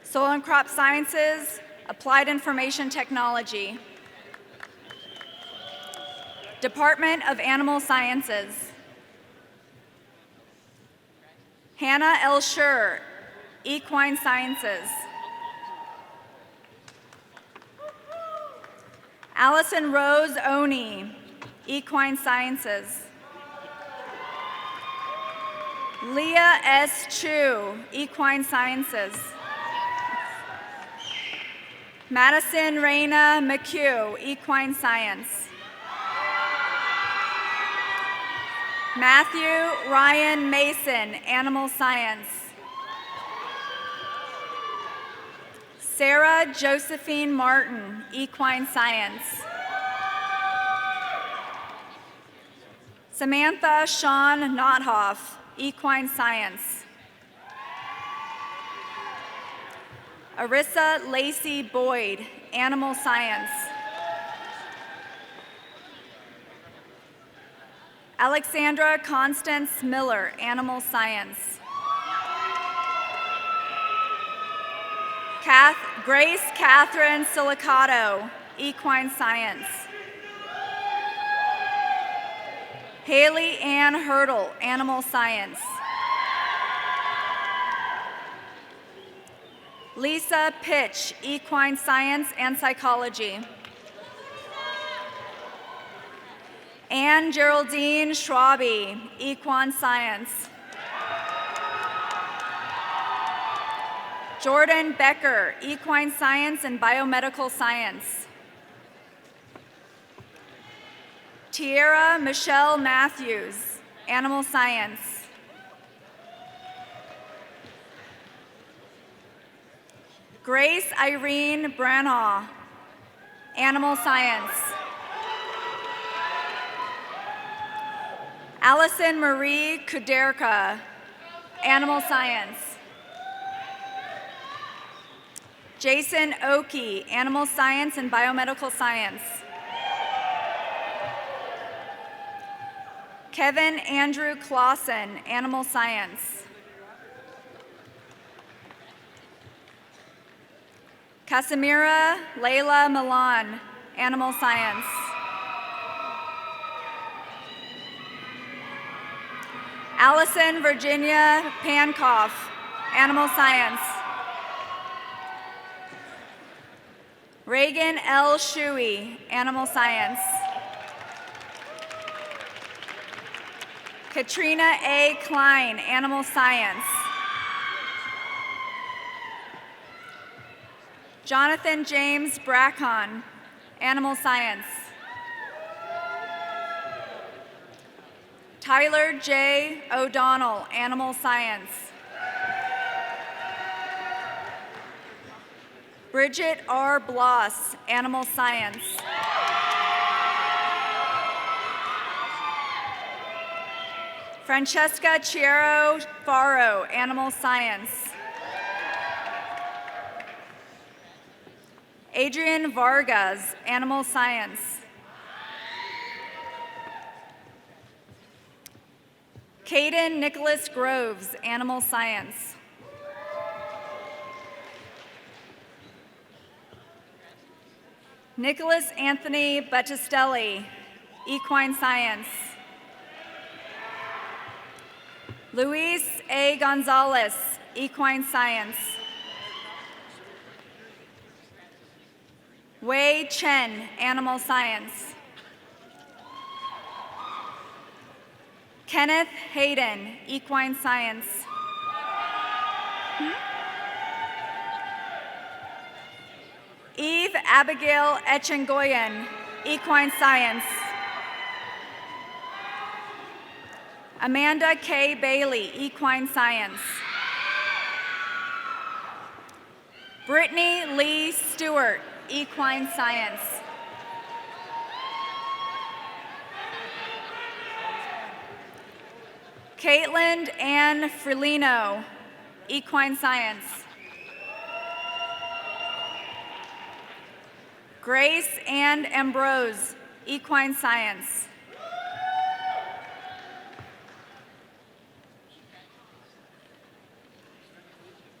Soil and Crop Sciences, Applied Information Technology. Department of Animal Sciences. Hannah L. Schur, Equine Sciences. Allison Rose Oni, Equine Sciences. Leah S. Chu, Equine Sciences. Madison Raina McHugh, Equine Science. Matthew Ryan Mason, Animal Science. Sarah Josephine Martin, Equine Science. Samantha Sean Nothoff, Equine Science. Arissa Lacey Boyd, Animal Science. Alexandra Constance Miller, Animal Science. Grace Catherine Silicato, Equine Science. Haley Ann Hurdle, Animal Science. Lisa Pitch, Equine Science and Psychology. Anne Geraldine Schwabe, Equine Science. Jordan Becker, Equine Science and Biomedical Science. Tierra Michelle Matthews, Animal Science. Grace Irene Branagh, Animal Science. Allison Marie Kuderka, Animal Science. Jason Oakey, Animal Science and Biomedical Science. Kevin Andrew Clausen, Animal Science. Casimira Layla Milan, Animal Science. Allison Virginia Pankoff, Animal Science. Reagan L. Shuey, Animal Science. Katrina A. Klein, Animal Science. Jonathan James Brackon, Animal Science. Tyler J. O'Donnell, Animal Science. Bridget R. Bloss, Animal Science. Francesca Chiero Faro, Animal Science. Adrian Vargas, Animal Science. Caden Nicholas Groves, Animal Science. Nicholas Anthony Battistelli, Equine Science. Luis A. Gonzalez, Equine Science. Wei Chen, Animal Science. Kenneth Hayden, Equine Science. Eve Abigail Echengoyen, Equine Science. Amanda K. Bailey, Equine Science. Brittany Lee Stewart, Equine Science. Caitlin Ann Frelino, Equine Science. Grace Ann Ambrose, Equine Science.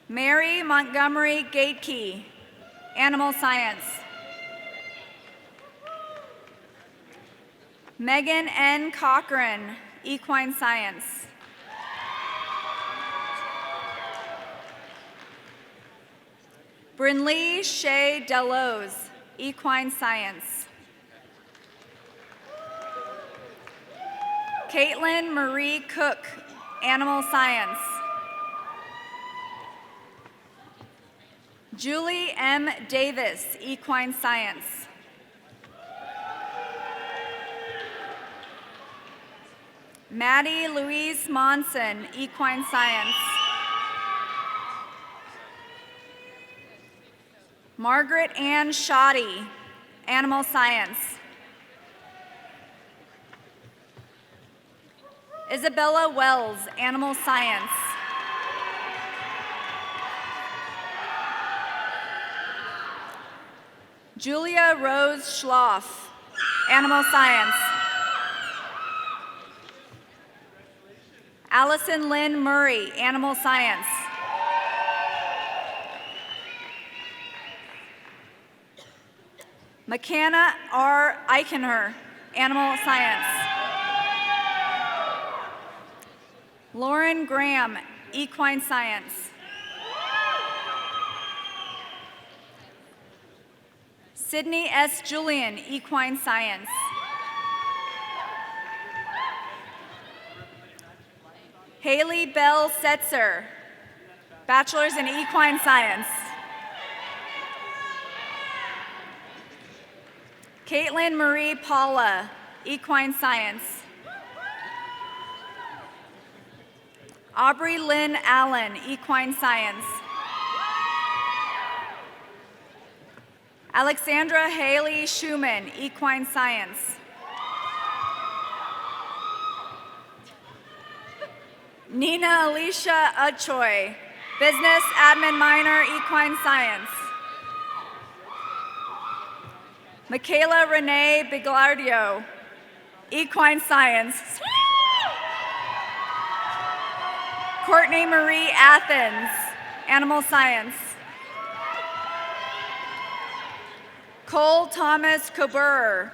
Mary Montgomery Gatekey, Animal Science. Megan N. Cochran, Equine Science. Brynlee Shea Delos, Equine Science. Caitlin Marie Cook, Animal Science. Julie M. Davis, Equine Science. Maddie Louise Monson, Equine Science. Margaret Ann Shoddy, Animal Science. Isabella Wells, Animal Science. Julia Rose Schloff, Animal Science. Allison Lynn Murray, Animal Science. McKenna R. Eichener, Animal Science. Lauren Graham, Equine Science. Sydney S. Julian, Equine Science. Haley Bell Setzer, Bachelor's in Equine Science. Caitlin Marie Paula, Equine Science. Aubrey Lynn Allen, Equine Science. Alexandra Haley Schumann, Equine Science. Nina Alicia Uchoy, Business Admin Minor, Equine Science. Michaela Renee Biglardio, Equine Science. Courtney Marie Athens, Animal Science. Cole Thomas Coburr,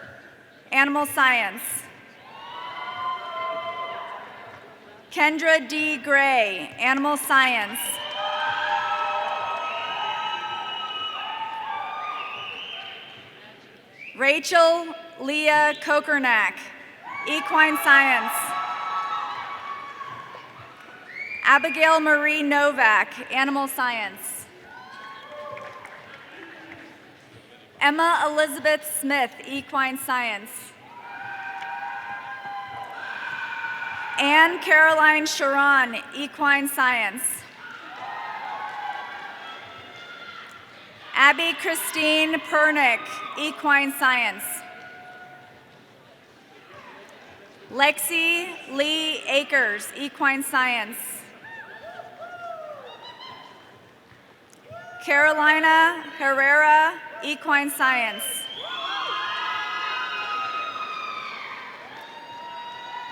Animal Science. Kendra D. Gray, Animal Science. Rachel Leah Kokernak, Equine Science. Abigail Marie Novak, Animal Science. Emma Elizabeth Smith, Equine Science. Anne Caroline Sharon, Equine Science. Abby Christine Pernick, Equine Science. Lexi Lee Akers, Equine Science. Carolina Herrera, Equine Science.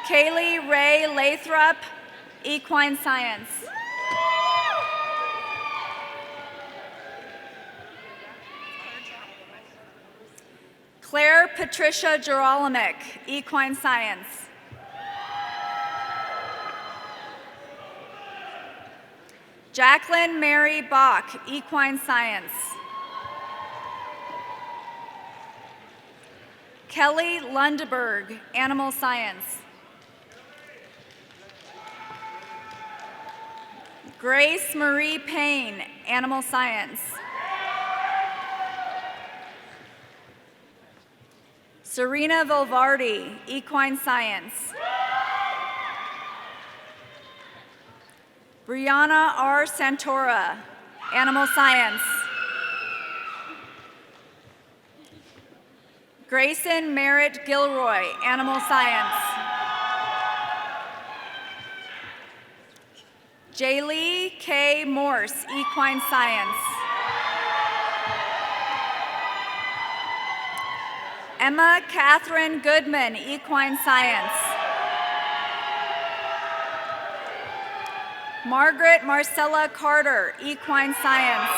Kaylee Ray Lathrop, Equine Science. Claire Patricia Gerolamic, Equine Science. Jacqueline Mary Bach, Equine Science. Kelly Lundberg, Animal Science. Grace Marie Payne, Animal Science. Serena Vilvardi, Equine Science. Brianna R. Santora, Animal Science. Grayson Merritt Gilroy, Animal Science. Jaylee K. Morse, Equine Science. Emma Catherine Goodman, Equine Science. Margaret Marcella Carter, Equine Science.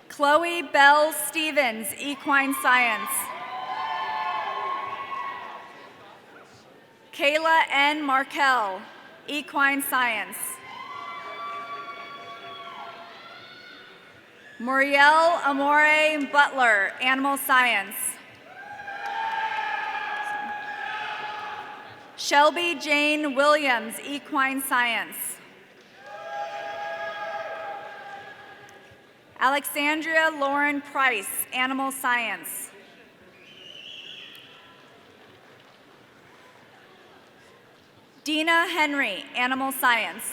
Chloe Bell Stevens, Equine Science. Kayla N. Markell, Equine Science. Muriel Amore Butler, Animal Science. Shelby Jane Williams, Equine Science. Alexandria Lauren Price, Animal Science. Dina Henry, Animal Science.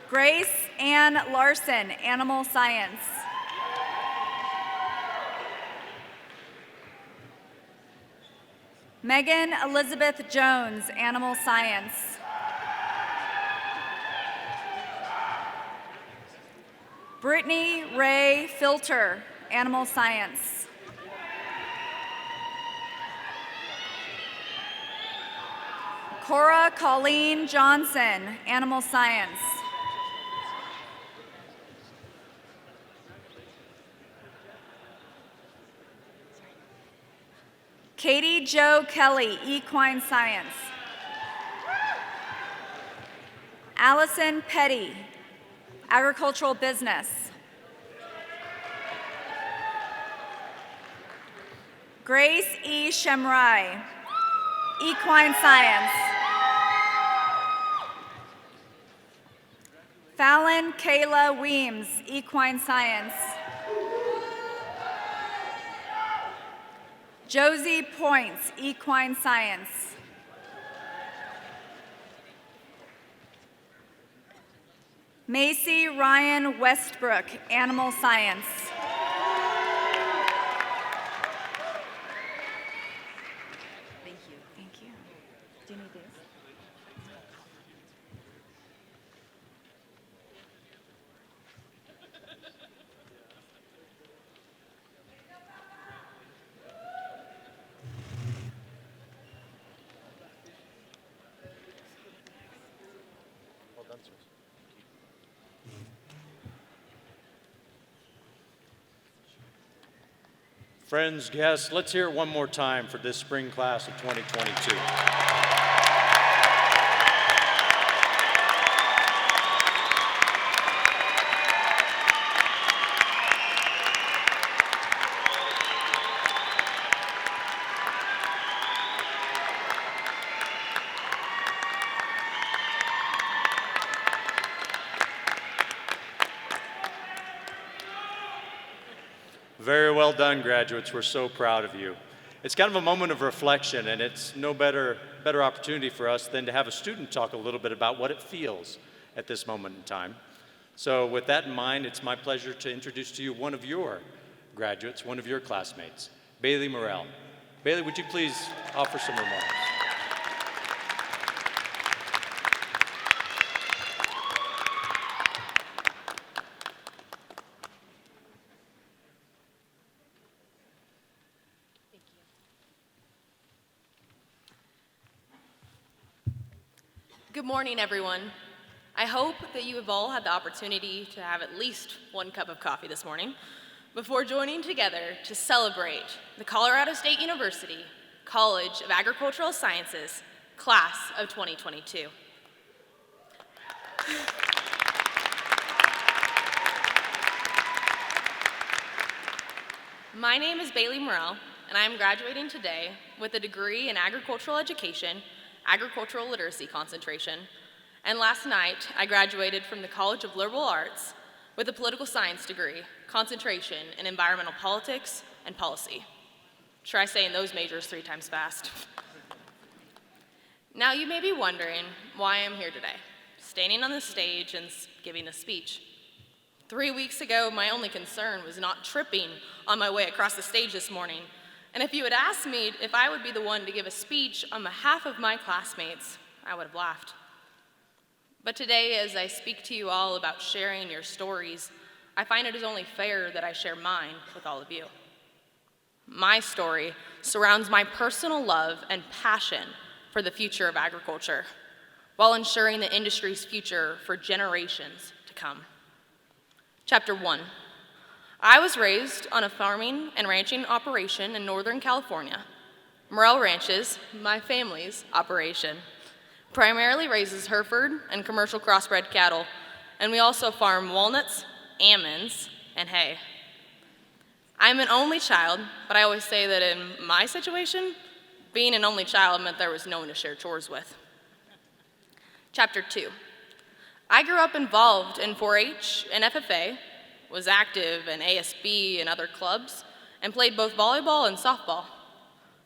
Grace Ann Larson, Animal Science. Megan Elizabeth Jones, Animal Science. Brittany Ray Filter, Animal Science. Cora Colleen Johnson, Animal Science. Katie Jo Kelly, Equine Science. Allison Petty, Agricultural Business. Grace E. Shemrai, Equine Science. Fallon Kayla Weems, Equine Science. Josie Points, Equine Science. Macy Ryan Westbrook, Animal Science. Thank you. Thank you. Do you need these? Friends, guests, let's hear it one more time for this spring class of 2022. Very well done, graduates. We're so proud of you. It's kind of a moment of reflection, and it's no better opportunity for us than to have a student talk a little bit about what it feels at this moment in time. So with that in mind, it's my pleasure to introduce to you one of your graduates, one of your classmates, Bailey Morrell. Bailey, would you please offer some remarks? Good morning, everyone. I hope that you have all had the opportunity to have at least one cup of coffee this morning before joining together to celebrate the Colorado State University College of Agricultural Sciences Class of 2022. My name is Bailey Morrell, and I am graduating today with a degree in agricultural education, agricultural literacy concentration, and last night I graduated from the College of Liberal Arts with a political science degree, concentration in environmental politics and policy. Try saying those majors 3 times fast. Now you may be wondering why I'm here today, standing on the stage and giving a speech. 3 weeks ago, my only concern was not tripping on my way across the stage this morning. And if you had asked me if I would be the one to give a speech on behalf of my classmates, I would have laughed. But today, as I speak to you all about sharing your stories, I find it is only fair that I share mine with all of you. My story surrounds my personal love and passion for the future of agriculture, while ensuring the industry's future for generations to come. Chapter 1. I was raised on a farming and ranching operation in Northern California. Morrell Ranches, my family's operation, primarily raises Hereford and commercial crossbred cattle, and we also farm walnuts, almonds, and hay. I'm an only child, but I always say that in my situation, being an only child meant there was no one to share chores with. Chapter 2. I grew up involved in 4-H and FFA, was active in ASB and other clubs, and played both volleyball and softball.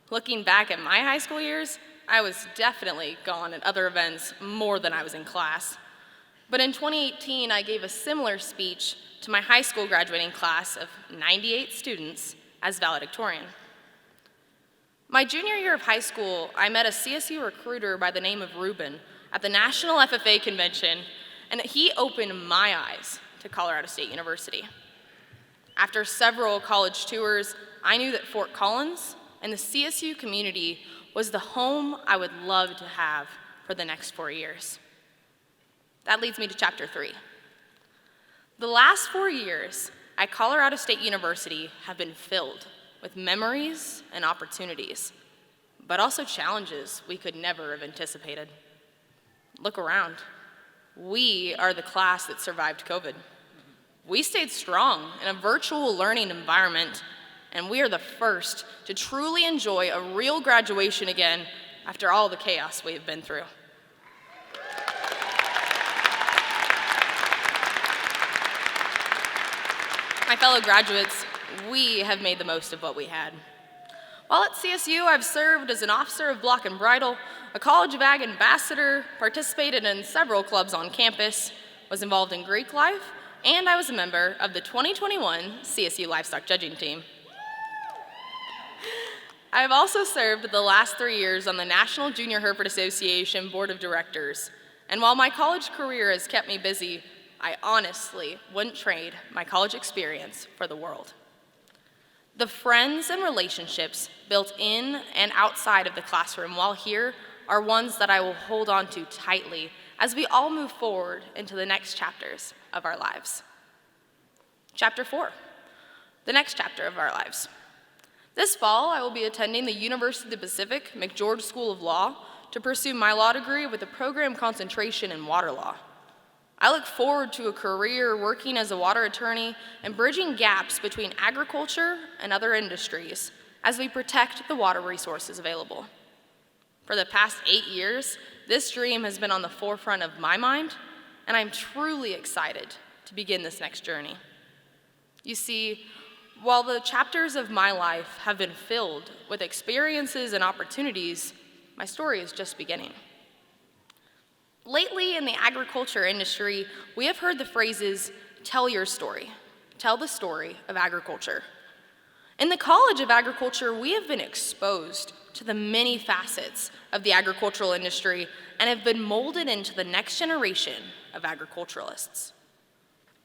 Looking back at my high school years, I was definitely gone at other events more than I was in class. But in 2018, I gave a similar speech to my high school graduating class of 98 students as valedictorian. My junior year of high school, I met a CSU recruiter by the name of Ruben at the National FFA Convention, and he opened my eyes to Colorado State University. After several college tours, I knew that Fort Collins and the CSU community was the home I would love to have for the next 4 years. That leads me to chapter 3. The last 4 years at Colorado State University have been filled with memories and opportunities, but also challenges we could never have anticipated. Look around. We are the class that survived COVID. We stayed strong in a virtual learning environment, and we are the first to truly enjoy a real graduation again after all the chaos we have been through. My fellow graduates, we have made the most of what we had. While at CSU, I've served as an officer of Block and Bridle, a College of Ag ambassador, participated in several clubs on campus, was involved in Greek life, and I was a member of the 2021 CSU Livestock Judging Team. I have also served the last 3 years on the National Junior Hereford Association Board of Directors, and while my college career has kept me busy, I honestly wouldn't trade my college experience for the world. The friends and relationships built in and outside of the classroom while here are ones that I will hold on to tightly as we all move forward into the next chapters of our lives. Chapter 4, the next chapter of our lives. This fall, I will be attending the University of the Pacific McGeorge School of Law to pursue my law degree with a program concentration in water law. I look forward to a career working as a water attorney and bridging gaps between agriculture and other industries as we protect the water resources available. For the past 8 years, this dream has been on the forefront of my mind, and I'm truly excited to begin this next journey. You see, while the chapters of my life have been filled with experiences and opportunities, my story is just beginning. Lately in the agriculture industry, we have heard the phrases, tell your story, tell the story of agriculture. In the College of Agriculture, we have been exposed to the many facets of the agricultural industry and have been molded into the next generation of agriculturalists.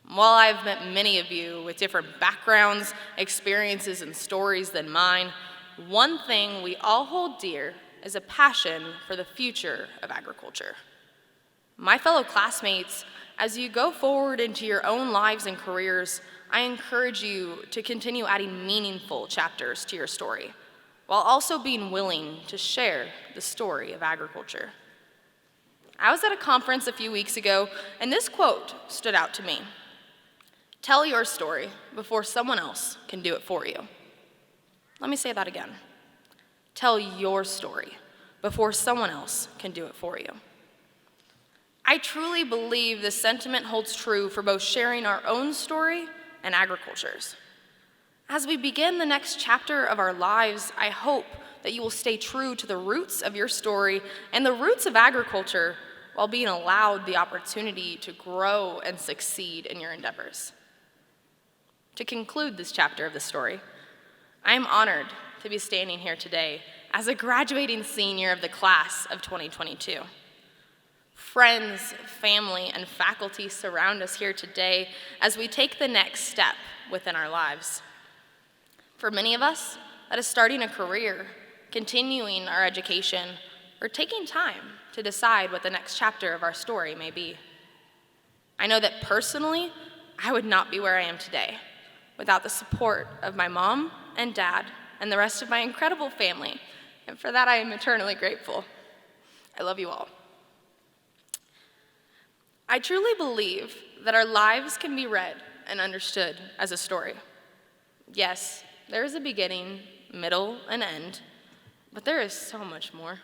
While I've met many of you with different backgrounds, experiences, and stories than mine, one thing we all hold dear is a passion for the future of agriculture. My fellow classmates, as you go forward into your own lives and careers, I encourage you to continue adding meaningful chapters to your story, while also being willing to share the story of agriculture. I was at a conference a few weeks ago, and this quote stood out to me. Tell your story before someone else can do it for you. Let me say that again. Tell your story before someone else can do it for you. I truly believe this sentiment holds true for both sharing our own story and agriculture's. As we begin the next chapter of our lives, I hope that you will stay true to the roots of your story and the roots of agriculture while being allowed the opportunity to grow and succeed in your endeavors. To conclude this chapter of the story, I am honored to be standing here today as a graduating senior of the class of 2022. Friends, family, and faculty surround us here today as we take the next step within our lives. For many of us, that is starting a career, continuing our education, or taking time to decide what the next chapter of our story may be. I know that personally, I would not be where I am today without the support of my mom and dad and the rest of my incredible family, and for that I am eternally grateful. I love you all. I truly believe that our lives can be read and understood as a story. Yes, there is a beginning, middle, and end, but there is so much more.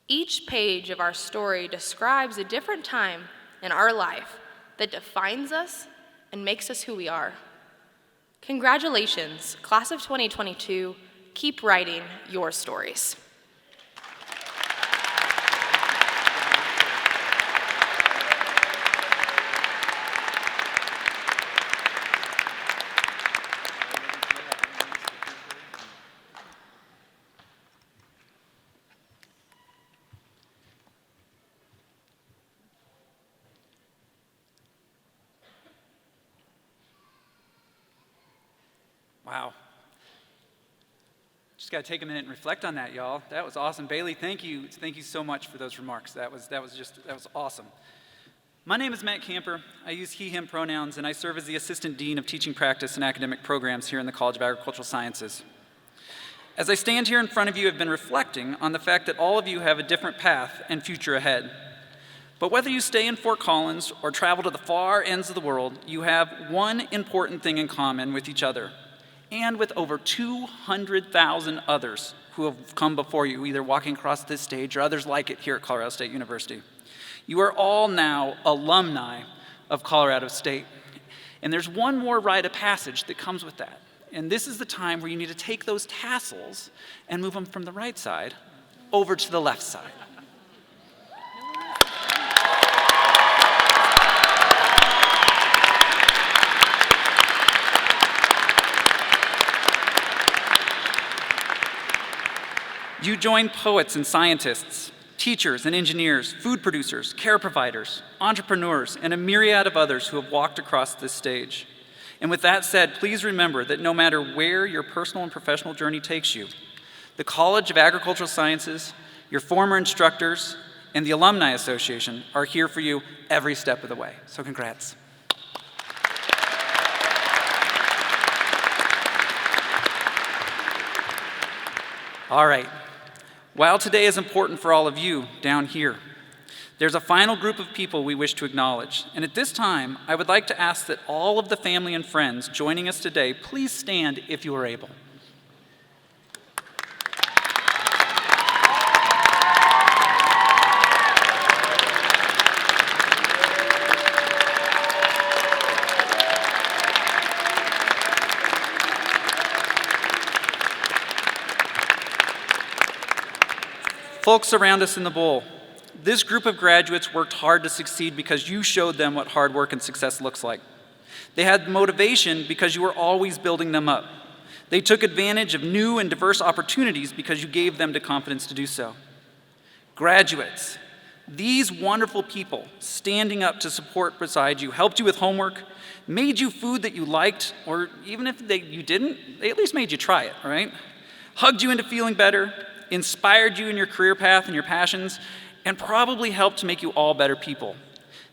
Each page of our story describes a different time in our life that defines us and makes us who we are. Congratulations, class of 2022. Keep writing your stories. Wow. Just got to take a minute and reflect on that, y'all. That was awesome. Bailey, thank you. Thank you so much for those remarks. That was awesome. My name is Matt Camper. I use he, him pronouns, and I serve as the Assistant Dean of Teaching Practice and Academic Programs here in the College of Agricultural Sciences. As I stand here in front of you, I've been reflecting on the fact that all of you have a different path and future ahead. But whether you stay in Fort Collins or travel to the far ends of the world, you have one important thing in common with each other, and with over 200,000 others who have come before you, either walking across this stage or others like it here at Colorado State University. You are all now alumni of Colorado State. And there's one more rite of passage that comes with that. And this is the time where you need to take those tassels and move them from the right side over to the left side. You join poets and scientists, teachers and engineers, food producers, care providers, entrepreneurs, and a myriad of others who have walked across this stage. And with that said, please remember that no matter where your personal and professional journey takes you, the College of Agricultural Sciences, your former instructors, and the Alumni Association are here for you every step of the way. So congrats. All right. While today is important for all of you down here, there's a final group of people we wish to acknowledge. And at this time, I would like to ask that all of the family and friends joining us today, please stand if you are able. Folks around us in the bowl, this group of graduates worked hard to succeed because you showed them what hard work and success looks like. They had motivation because you were always building them up. They took advantage of new and diverse opportunities because you gave them the confidence to do so. Graduates, these wonderful people standing up to support beside you helped you with homework, made you food that you liked, or even if you didn't, they at least made you try it, all right? Hugged you into feeling better, inspired you in your career path and your passions, and probably helped to make you all better people.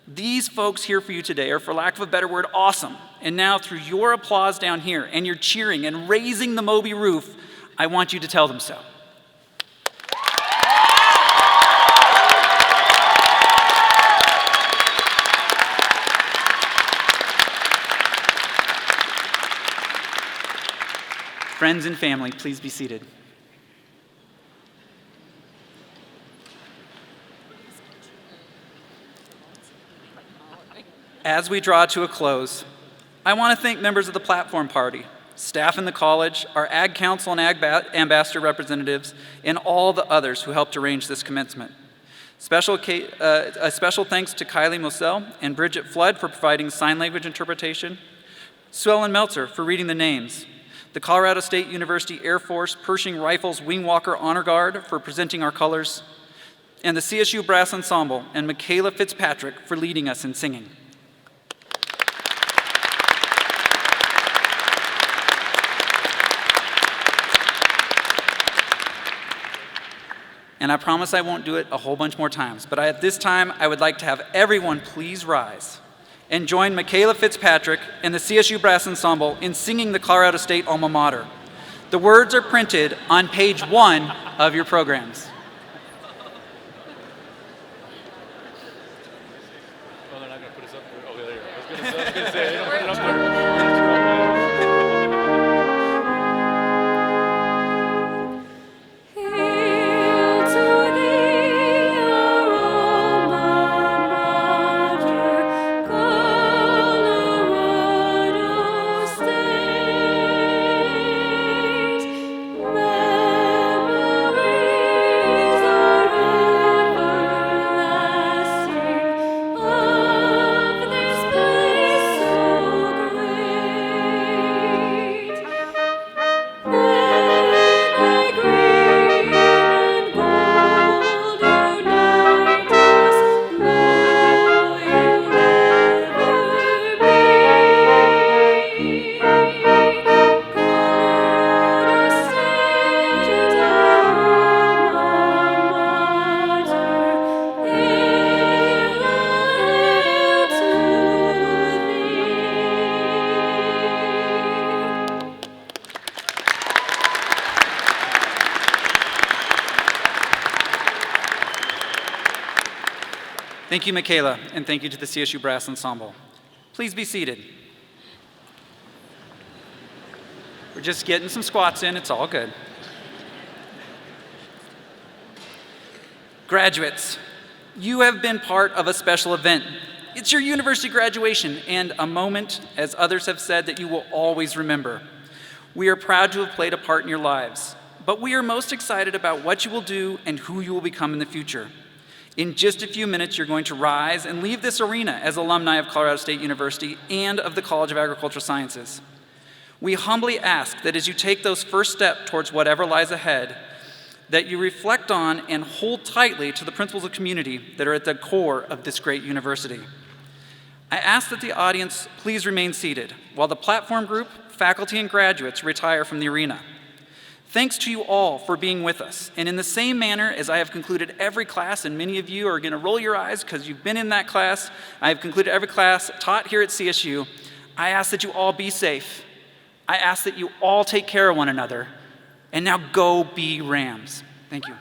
These folks here for you today are, for lack of a better word, awesome. And now through your applause down here and your cheering and raising the Moby roof, I want you to tell them so. Friends and family, please be seated. As we draw to a close, I want to thank members of the Platform Party, staff in the college, our Ag Council and Ag Ambassador representatives, and all the others who helped arrange this commencement. A special thanks to Kylie Moselle and Bridget Flood for providing sign language interpretation, Sue Ellen Meltzer for reading the names, the Colorado State University Air Force Pershing Rifles Wing Walker Honor Guard for presenting our colors, and the CSU Brass Ensemble and Michaela Fitzpatrick for leading us in singing. And I promise I won't do it a whole bunch more times, but at this time, I would like to have everyone please rise and join Michaela Fitzpatrick and the CSU Brass Ensemble in singing the Colorado State alma mater. The words are printed on page 1 of your programs. Oh, they're not going to put us up there. Oh, there you go. I was going to say, they don't put it up there. Of this place so Thank you, Michaela, and thank you to the CSU Brass Ensemble. Please be seated. We're just getting some squats in, it's all good. Graduates, you have been part of a special event. It's your university graduation and a moment, as others have said, that you will always remember. We are proud to have played a part in your lives, but we are most excited about what you will do and who you will become in the future. In just a few minutes, you're going to rise and leave this arena as alumni of Colorado State University and of the College of Agricultural Sciences. We humbly ask that as you take those first steps towards whatever lies ahead, that you reflect on and hold tightly to the principles of community that are at the core of this great university. I ask that the audience please remain seated while the platform group, faculty, and graduates retire from the arena. Thanks to you all for being with us. And in the same manner as I have concluded every class, and many of you are going to roll your eyes because you've been in that class, I have concluded every class taught here at CSU. I ask that you all be safe. I ask that you all take care of one another. And now go be Rams. Thank you.